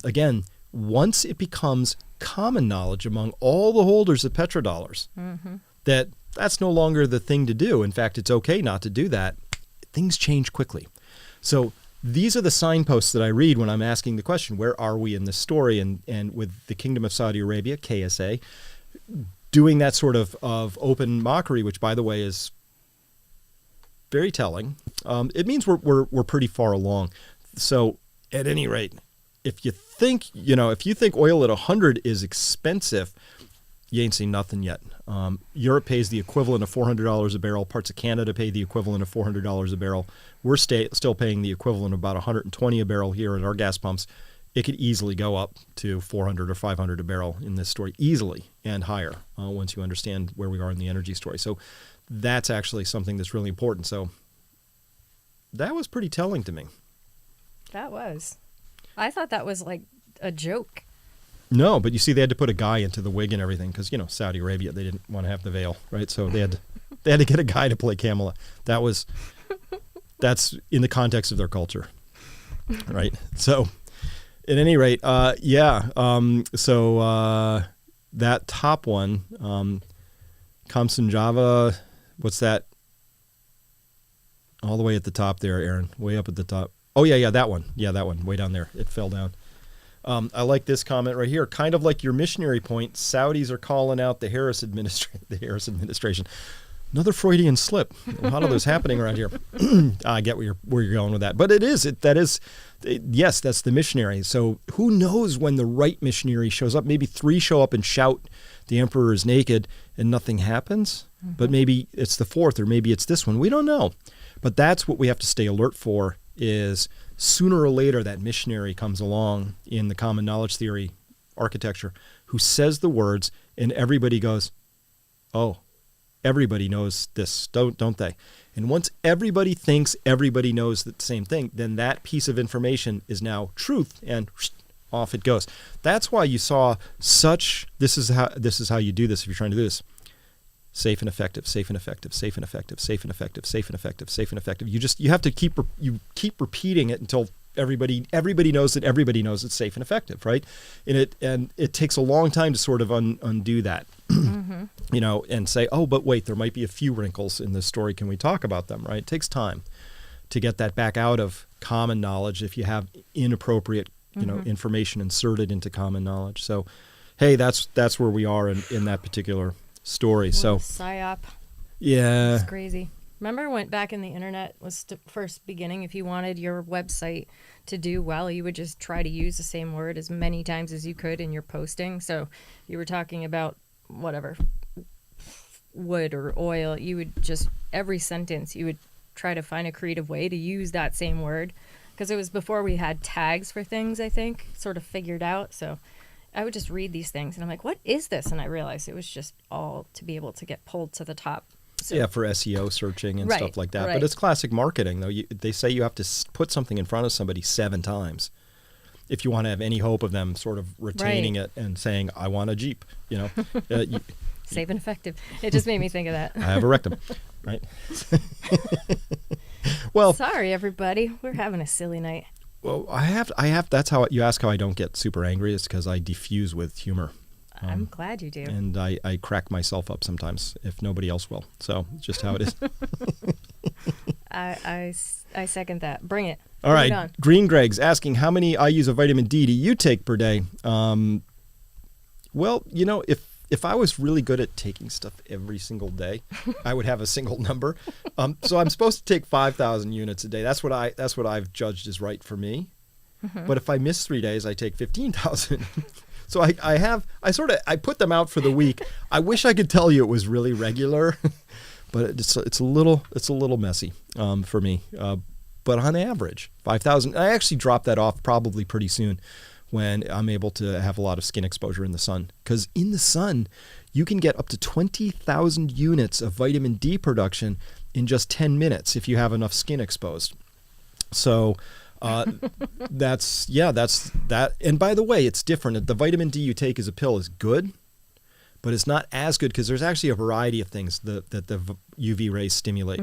Again, once it becomes common knowledge among all the holders of petrodollars that's no longer the thing to do. In fact, it's okay not to do that. Things change quickly. So these are the signposts that I read when I'm asking the question, where are we in this story? And with the Kingdom of Saudi Arabia, KSA, doing that sort of open mockery, which, by the way, is very telling, it means we're pretty far along. So at any rate, if you think oil at 100 is expensive, you ain't seen nothing yet. Europe pays the equivalent of $400 a barrel. Parts of Canada pay the equivalent of $400 a barrel. We're still paying the equivalent of about $120 a barrel here at our gas pumps. It could easily go up to $400 or $500 a barrel in this story, easily, and higher once you understand where we are in the energy story. So that's actually something that's really important. So that was pretty telling to me. That was. I thought that was like a joke. No, but you see, they had to put a guy into the wig and everything because, Saudi Arabia, they didn't want to have the veil, right? So they had to get a guy to play Kamala. That's in the context of their culture, right? So at any rate, so that top one, Kamsun Java, what's that? All the way at the top there, Aaron, way up at the top. Oh, yeah, that one. Yeah, that one, way down there. It fell down. I like this comment right here. Kind of like your missionary point, Saudis are calling out the Harris administration. Another Freudian slip. A lot of those happening around here. I get where you're going with that. But yes, that's the missionary. So who knows when the right missionary shows up? Maybe 3 show up and shout, the emperor is naked, and nothing happens. Mm-hmm. But maybe it's the 4th, or maybe it's this one. We don't know. But that's what we have to stay alert for, is sooner or later that missionary comes along in the common knowledge theory architecture who says the words, and everybody goes, oh, everybody knows this, don't they? And once everybody thinks everybody knows the same thing, then that piece of information is now truth, and off it goes. That's why you saw such. This is how you do this if you're trying to do this. Safe and effective, safe and effective, safe and effective, safe and effective, safe and effective, safe and effective. You have to keep repeating it until everybody knows that everybody knows it's safe and effective, right? And it takes a long time to sort of undo that, and say, oh, but wait, there might be a few wrinkles in this story. Can we talk about them, right? It takes time to get that back out of common knowledge if you have inappropriate, information inserted into common knowledge. So, hey, that's where we are in that particular story. What So a psyop. yeah, It's crazy. Remember when back in the internet was first beginning, if you wanted your website to do well, you would just try to use the same word as many times as you could in your posting. So you were talking about whatever, wood or oil, you would just, every sentence, you would try to find a creative way to use that same word. Because it was before we had tags for things, I think, sort of figured out. So I would just read these things and I'm like, what is this? And I realized it was just all to be able to get pulled to the top. So, yeah, for SEO searching and Right, stuff like that. right. But it's classic marketing, though. They say you have to put something in front of somebody 7 times if you want to have any hope of them sort of retaining Right. it and saying, I want a Jeep, safe and effective. It just made me think of that. I have a rectum, right? Well, Sorry, everybody. We're having a silly night. well, I have. That's how you ask how I don't get super angry. It's because I diffuse with humor, I'm glad you do. and I crack myself up sometimes if nobody else will. So it's just how it is. I second that. Bring it. All Bring it right, on. Green Greg's asking how many IUs of vitamin D do you take per day? Well, if I was really good at taking stuff every single day, I would have a single number. So I'm supposed to take 5,000 units a day. That's what I've judged is right for me. But if I miss 3 days, I take 15,000. So I put them out for the week. I wish I could tell you it was really regular, but it's a little messy for me. But on average, 5,000. I actually drop that off probably pretty soon when I'm able to have a lot of skin exposure in the sun. Because in the sun, you can get up to 20,000 units of vitamin D production in just 10 minutes if you have enough skin exposed. So that's that. And by the way, it's different. The vitamin D you take as a pill is good, but it's not as good because there's actually a variety of things that the UV rays stimulate.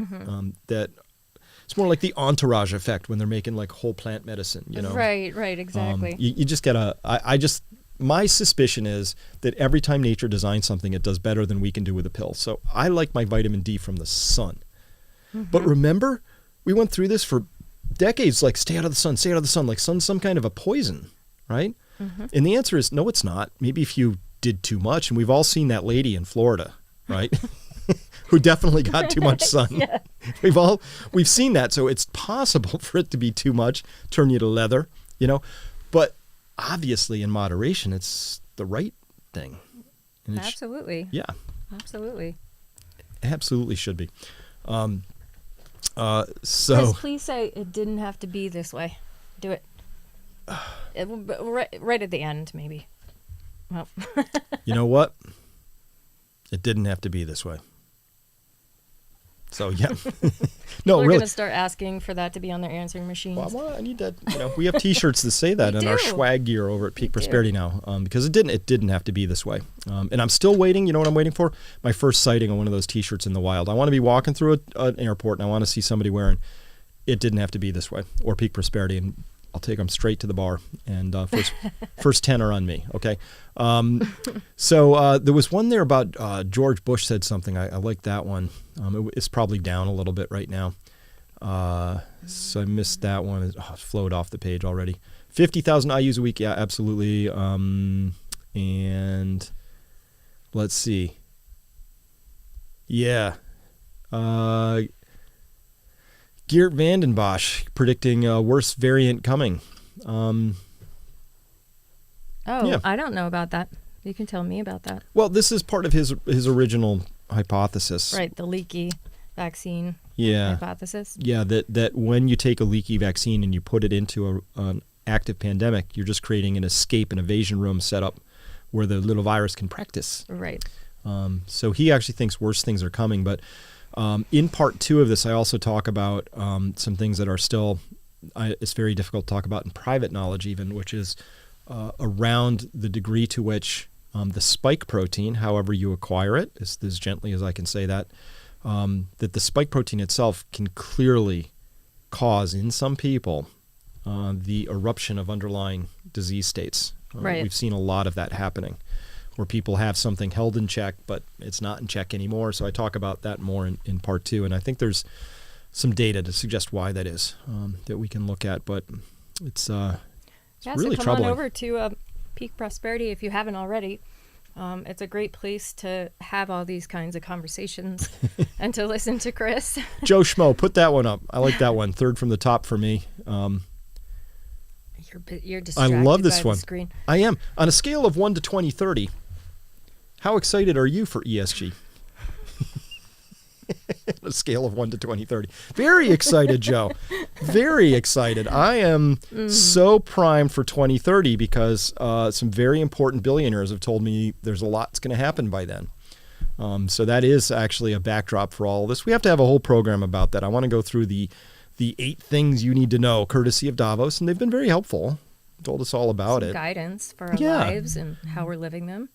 That it's more like the entourage effect when they're making like whole plant medicine. Right, exactly. You just get my suspicion is that every time nature designs something, it does better than we can do with a pill. So I like my vitamin D from the sun. But remember, we went through this for decades, like stay out of the sun, like sun's some kind of a poison, right? And the answer is no, it's not. Maybe if you did too much, and we've all seen that lady in Florida, right? Who definitely got too much sun. Yeah. We've seen that, so it's possible for it to be too much, turn you to leather, But obviously, in moderation, it's the right thing. And Absolutely. yeah, Absolutely. absolutely should be. So Chris, please say it didn't have to be this way. Do it. Right at the end, maybe. Well, you know what? It didn't have to be this way. So yeah, no, we're really. gonna start asking for that to be on their answering machines. Well, I need that. We have T-shirts that say that We in our do. swag gear over at Peak We do. Prosperity now, because it didn't have to be this way. And I'm still waiting. You know what I'm waiting for? My first sighting on one of those T-shirts in the wild. I want to be walking through an airport and I want to see somebody wearing. It didn't have to be this way, or Peak Prosperity, and I'll take them straight to the bar. And first 10 are on me. Okay. So there was one there about George Bush said something. I like that one. It's probably down a little bit right now. So I missed that one. It flowed off the page already. 50,000 IUs a week. Yeah, absolutely. And let's see. Yeah. Geert Vandenbosch predicting worst variant coming. Oh, Yeah. I don't know about that. You can tell me about that. Well, this is part of his original hypothesis. Right, the leaky vaccine Yeah. hypothesis. Yeah, that when you take a leaky vaccine and you put it into an active pandemic, you're just creating an escape and evasion room setup where the little virus can practice. Right. So he actually thinks worse things are coming. But in part 2 of this, I also talk about some things that are still, it's very difficult to talk about in private knowledge even, which is around the degree to which the spike protein, however you acquire it, as gently as I can say that, that the spike protein itself can clearly cause in some people the eruption of underlying disease states. Right. We've seen a lot of that happening, where people have something held in check, but it's not in check anymore. So I talk about that more in part 2, and I think there's some data to suggest why that is that we can look at, but it's really so come troubling. on over to Peak Prosperity if you haven't already. It's a great place to have all these kinds of conversations and to listen to Chris. Joe Schmo, put that one up. I like that one. Third from the top for me. You're distracted I love this by one. the screen. I am. On a scale of 1 to 20, 30, how excited are you for ESG? A scale of 1 to 20, 30. Very excited, Joe. Very excited. I am so primed for 2030 because some very important billionaires have told me there's a lot that's going to happen by then. So that is actually a backdrop for all of this. We have to have a whole program about that. I want to go through the 8 things you need to know, courtesy of Davos, and they've been very helpful. Told us all about Some it. guidance for our lives and how we're living them.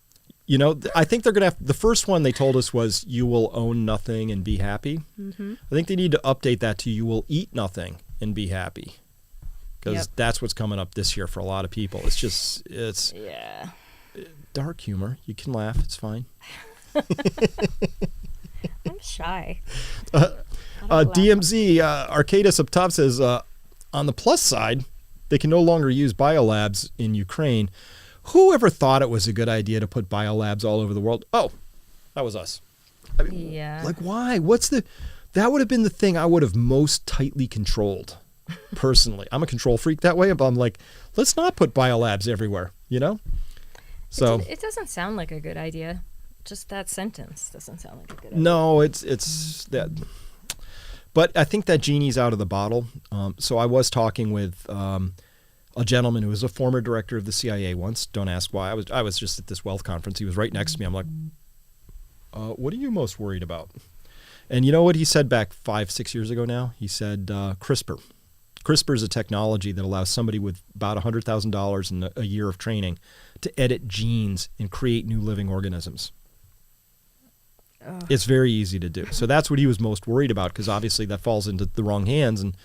You know, I think they're going to have, the first one they told us was you will own nothing and be happy. Mm-hmm. I think they need to update that to you will eat nothing and be happy. Because that's what's coming up this year for a lot of people. It's dark humor. You can laugh. It's fine. I'm shy. I don't DMZ, Arcadis up top says, on the plus side, they can no longer use biolabs in Ukraine. Who ever thought it was a good idea to put biolabs all over the world? Oh, that was us. I mean, like, why? That would have been the thing I would have most tightly controlled, personally. I'm a control freak that way, but I'm like, let's not put biolabs everywhere, you know? So It doesn't sound like a good idea. Just that sentence doesn't sound like a good idea. no, it's that. But I think that genie's out of the bottle. So I was talking with a gentleman who was a former director of the CIA once. Don't ask why. I was just at this wealth conference. He was right next to me. I'm like, what are you most worried about? And you know what he said back 5-6 years ago now? He said CRISPR. CRISPR is a technology that allows somebody with about $100,000 and a year of training to edit genes and create new living organisms. It's very easy to do. So that's what he was most worried about, because obviously that falls into the wrong hands and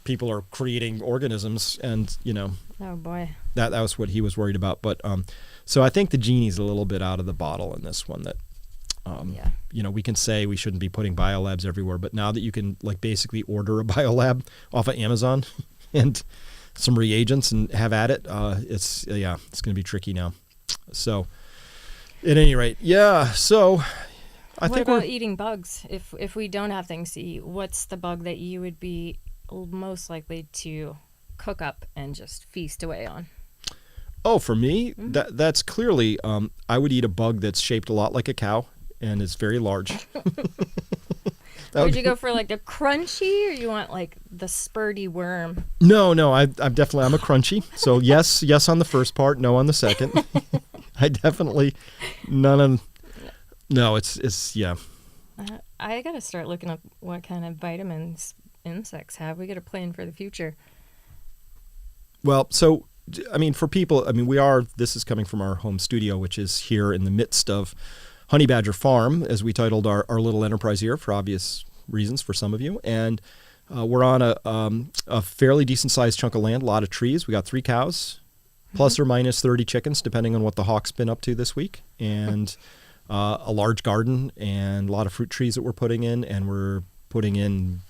people are creating organisms, and Oh boy. that was what he was worried about. But so I think the genie's a little bit out of the bottle in this one. That we can say we shouldn't be putting biolabs everywhere, but now that you can basically order a biolab off of Amazon and some reagents and have at it, it's going to be tricky now. So at any rate, so I think what about eating bugs? If we don't have things to eat, what's the bug that you would be most likely to cook up and just feast away on? Oh, for me, that's clearly, I would eat a bug that's shaped a lot like a cow and is very large. Would you go for like a crunchy, or you want like the spurty worm? No, I'm a crunchy. So yes on the first part, no on the second. I definitely it's I gotta start looking up what kind of vitamins insects have. We got a plan for the future. Well, so I mean, for people, this is coming from our home studio, which is here in the midst of Honey Badger Farm, as we titled our little enterprise here for obvious reasons for some of you. And we're on a fairly decent sized chunk of land, a lot of trees. We got 3 cows, plus or minus 30 chickens, depending on what the hawk's been up to this week. And a large garden and a lot of fruit trees that we're putting in. And we're putting in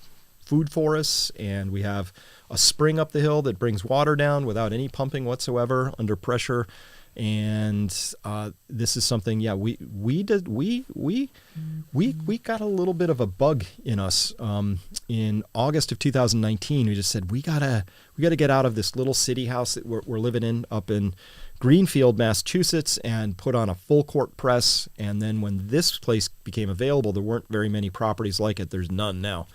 food forests, and we have a spring up the hill that brings water down without any pumping whatsoever under pressure. And this is something, we got a little bit of a bug in us in August of 2019. We just said we gotta get out of this little city house that we're living in up in Greenfield, Massachusetts, and put on a full court press. And then when this place became available, there weren't very many properties like it. There's none now.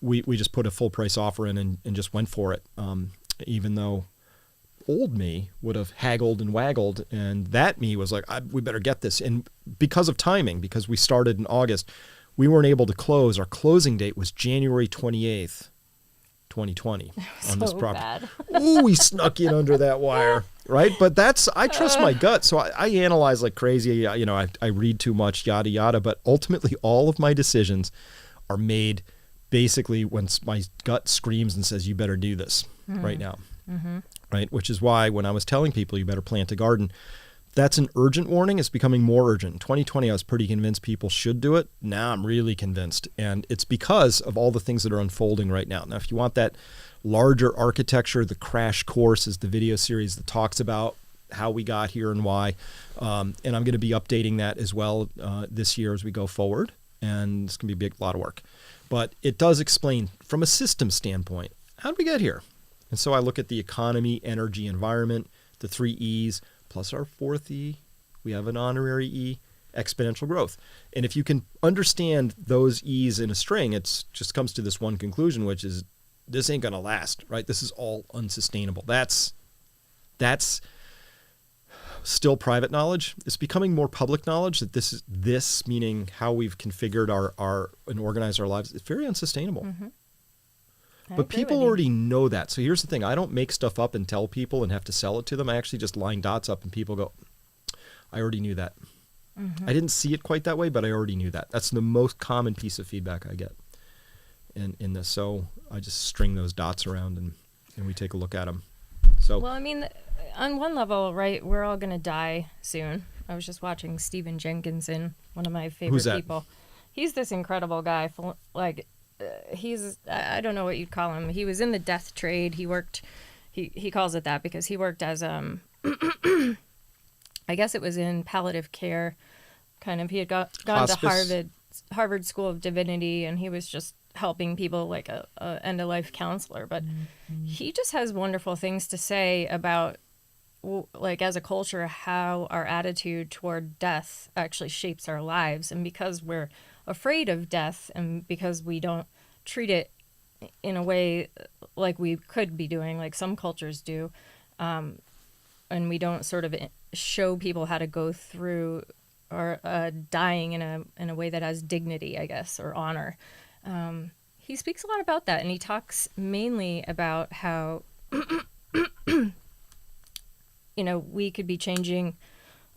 We just put a full price offer in and just went for it, even though old me would have haggled and waggled, and that me was like, we better get this. And because of timing, because we started in August, we weren't able to close. Our closing date was January 28th. 2020 on this So property. bad. Ooh, we snuck in under that wire, right? But I trust my gut. So I analyze like crazy. I read too much, yada, yada. But ultimately, all of my decisions are made basically when my gut screams and says, you better do this right now. Right? Which is why when I was telling people you better plant a garden, that's an urgent warning. It's becoming more urgent. In 2020, I was pretty convinced people should do it. Now I'm really convinced. And it's because of all the things that are unfolding right now. Now, if you want that larger architecture, the Crash Course is the video series that talks about how we got here and why. And I'm going to be updating that as well this year as we go forward. And it's going to be a lot of work. But it does explain from a system standpoint, how did we get here? And so I look at the economy, energy, environment, the 3 E's, plus our 4th E, we have an honorary E, exponential growth. And if you can understand those E's in a string, it just comes to this one conclusion, which is this ain't going to last, right? This is all unsustainable. That's still private knowledge. It's becoming more public knowledge that this meaning how we've configured our and organized our lives, it's very unsustainable. But people already know that. So here's the thing. I don't make stuff up and tell people and have to sell it to them. I actually just line dots up and people go, I already knew that. I didn't see it quite that way, but I already knew that. That's the most common piece of feedback I get in this. So I just string those dots around and we take a look at them. So Well, I mean, on one level, right, we're all going to die soon. I was just watching Stephen Jenkinson, one of my favorite Who's that? people. He's this incredible guy. I don't know what you'd call him. He was in the death trade. He worked, he calls it that because he worked as, I guess it was in palliative care. Kind of, he had gone Hospice. to Harvard School of Divinity, and he was just helping people like a end-of-life counselor. But he just has wonderful things to say about, like, as a culture, how our attitude toward death actually shapes our lives. And because we're afraid of death and because we don't treat it in a way like we could be doing, like some cultures do, and we don't sort of show people how to go through or dying in a way that has dignity, I guess, or honor. He speaks a lot about that, and he talks mainly about how we could be changing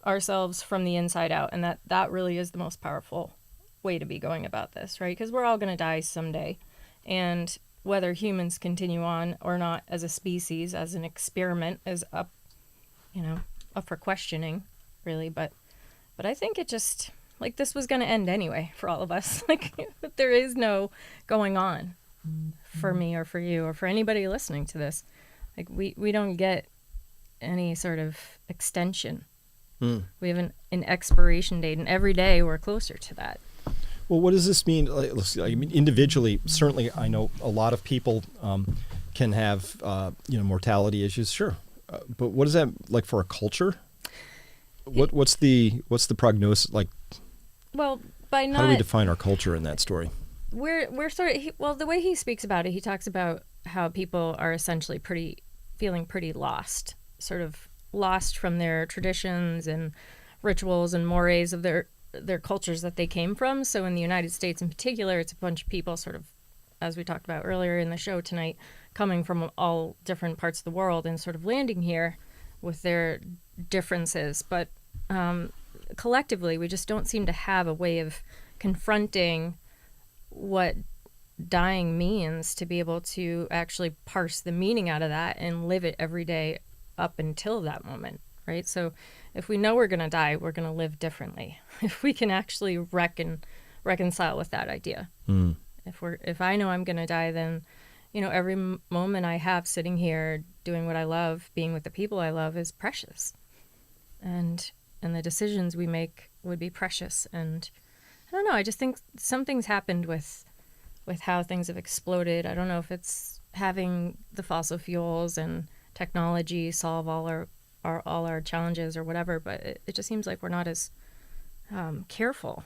ourselves from the inside out, and that really is the most powerful way to be going about this, right? Because we're all going to die someday, and whether humans continue on or not as a species, as an experiment, is up for questioning, really. But I think it just, like, this was going to end anyway for all of us. Like, there is no going on for me or for you or for anybody listening to this. Like, we don't get any sort of extension. We have an expiration date, and every day we're closer to that. Well, what does this mean? I mean, individually, certainly, I know a lot of people can have mortality issues. Sure, but what is that like for a culture? What's the prognosis like? Well, by not how do we define our culture in that story? we're sort of the way he speaks about it, he talks about how people are essentially feeling pretty lost, sort of lost from their traditions and rituals and mores of their cultures that they came from. So in the United States in particular, it's a bunch of people sort of, as we talked about earlier in the show tonight, coming from all different parts of the world and sort of landing here with their differences. But collectively, we just don't seem to have a way of confronting what dying means, to be able to actually parse the meaning out of that and live it every day up until that moment, right? So if we know we're going to die, we're going to live differently. If we can actually reconcile with that idea. If I know I'm going to die, then, every moment I have sitting here doing what I love, being with the people I love, is precious. And the decisions we make would be precious. And I don't know, I just think something's happened with how things have exploded. I don't know if it's having the fossil fuels and technology solve all our challenges or whatever, but it just seems like we're not as careful,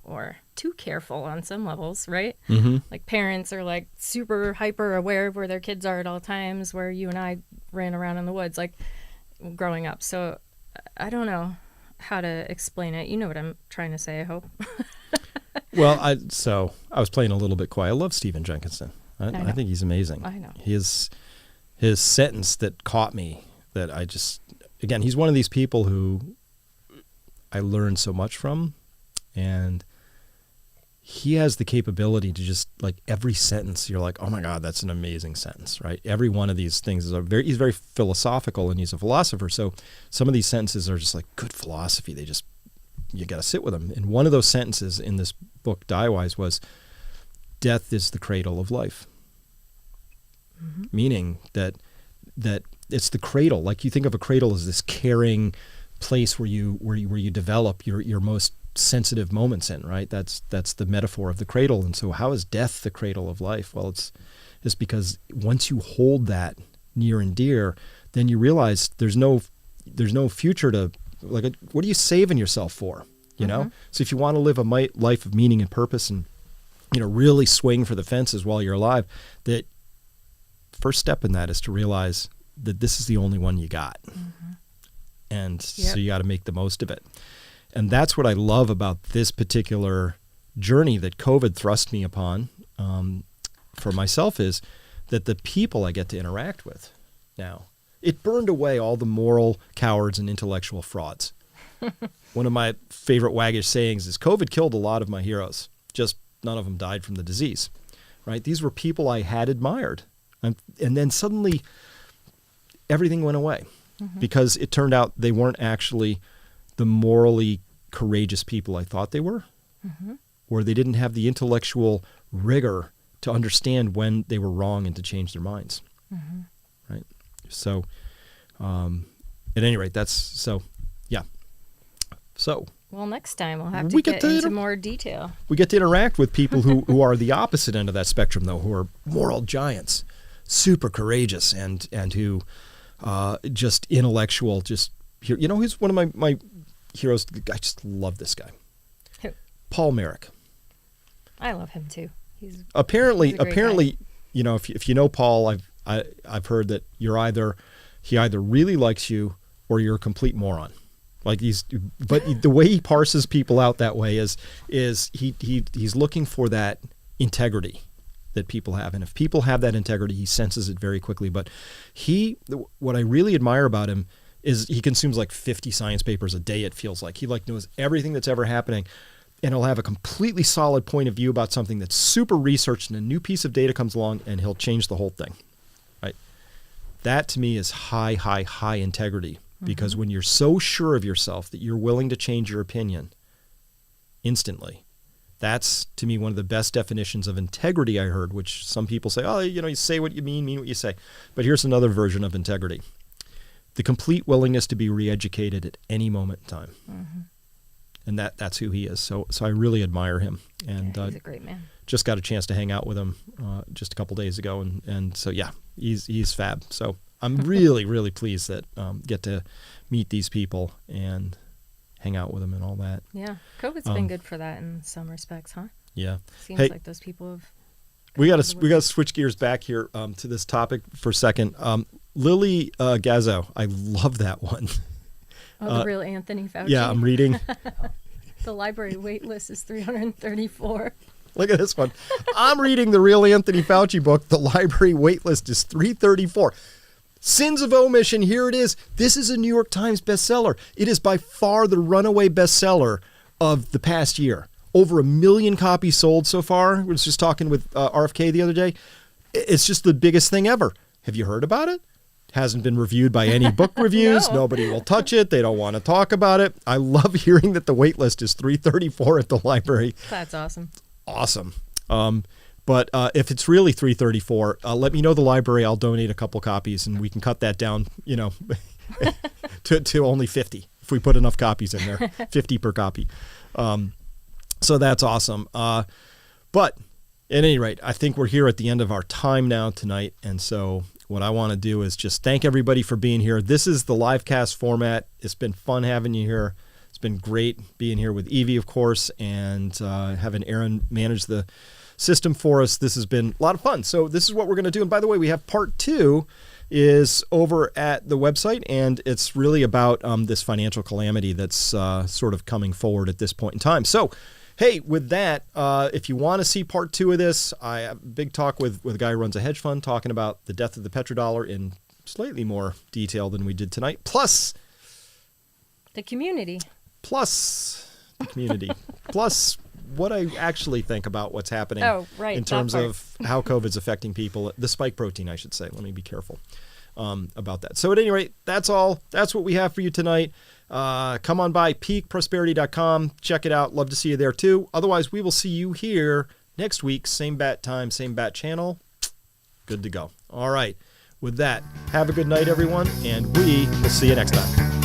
or too careful on some levels, right? Mm-hmm. Like parents are like super hyper aware of where their kids are at all times, where you and I ran around in the woods like growing up. So I don't know how to explain it. You know what I'm trying to say, I hope. Well, I was playing a little bit quiet. I love Stephen Jenkinson. I know. think he's amazing. I know. His sentence that caught me, that I just, again, he's one of these people who I learned so much from, and he has the capability to just, like, every sentence, you're like, oh my God, that's an amazing sentence, right? Every one of these things he's very philosophical, and he's a philosopher. So some of these sentences are just like good philosophy. You got to sit with them. And one of those sentences in this book, Die-Wise, was, death is the cradle of life. Mm-hmm. Meaning that it's the cradle. Like, you think of a cradle as this caring place where you develop your most sensitive moments in, right? That's the metaphor of the cradle. And so how is death the cradle of life? Well, it's because once you hold that near and dear, then you realize there's no future to, like, what are you saving yourself for? You know? So if you want to live a life of meaning and purpose, and, you know, really swing for the fences while you're alive, that first step in that is to realize that this is the only one you got. And so you got to make the most of it. And that's what I love about this particular journey that COVID thrust me upon, for myself, is that the people I get to interact with now, it burned away all the moral cowards and intellectual frauds. One of my favorite waggish sayings is, COVID killed a lot of my heroes, just none of them died from the disease, right? These were people I had admired. And then suddenly everything went away, because it turned out they weren't actually the morally courageous people I thought they were, or they didn't have the intellectual rigor to understand when they were wrong and to change their minds. Right? So, at any rate, yeah. So, well, next time we'll have to we get into more detail. We get to interact with people who are the opposite end of that spectrum, though, who are moral giants, super courageous, and who just intellectual, just, you know, he's one of my heroes. I just love this guy. Who? Paul Merrick. I love him too. He's apparently, a great guy. You know, if you know Paul, I've heard that he either really likes you or you're a complete moron. Like, but the way he parses people out that way is he's looking for that integrity that people have. And if people have that integrity, he senses it very quickly. But what I really admire about him is he consumes like 50 science papers a day, it feels like. He knows everything that's ever happening, and he'll have a completely solid point of view about something that's super researched, and a new piece of data comes along and he'll change the whole thing. Right? That to me is high integrity, because when you're so sure of yourself that you're willing to change your opinion instantly, that's, to me, one of the best definitions of integrity I heard, which some people say, oh, you know, you say what you mean what you say. But here's another version of integrity. The complete willingness to be re-educated at any moment in time. And that's who he is. So I really admire him. And he's a great man. Just got a chance to hang out with him just a couple days ago. And so, yeah, he's fab. So I'm really, really pleased that get to meet these people and hang out with them and all that. Yeah. COVID's been good for that in some respects, huh? Yeah. Seems like those people have... We got to switch gears back here to this topic for a second. Lily Gazzo, I love that one. Oh, the real Anthony Fauci. Yeah, I'm reading. The library wait list is 334. Look at this one. I'm reading the real Anthony Fauci book. The library wait list is 334. Sins of Omission, here it is. This is a New York Times bestseller. It is by far the runaway bestseller of the past year. Over 1 million copies sold so far. I was just talking with RFK the other day. It's just the biggest thing ever. Have you heard about it? Hasn't been reviewed by any book reviews. No. Nobody will touch it. They don't want to talk about it. I love hearing that the wait list is 334 at the library. That's awesome. Awesome. But if it's really 334, let me know the library. I'll donate a couple copies, and we can cut that down, you know, to only 50 if we put enough copies in there, 50 per copy. So that's awesome. But at any rate, I think we're here at the end of our time now tonight, and so what I want to do is just thank everybody for being here. This is the live cast format. It's been fun having you here. It's been great being here with Evie, of course, and having Aaron manage the system for us. This has been a lot of fun. So this is what we're going to do. And by the way, we have part 2 is over at the website, and it's really about this financial calamity that's sort of coming forward at this point in time. So Hey, with that, if you want to see part 2 of this, I have a big talk with a guy who runs a hedge fund talking about the death of the petrodollar in slightly more detail than we did tonight. Plus The community. the community. Plus what I actually think about what's happening in terms of how COVID's affecting people. The spike protein, I should say. Let me be careful about that. So at any rate, that's all. That's what we have for you tonight. Come on by peakprosperity.com. Check it out. Love to see you there too. Otherwise, we will see you here next week. Same bat time, same bat channel. Good to go. All right. With that, have a good night, everyone, and we will see you next time.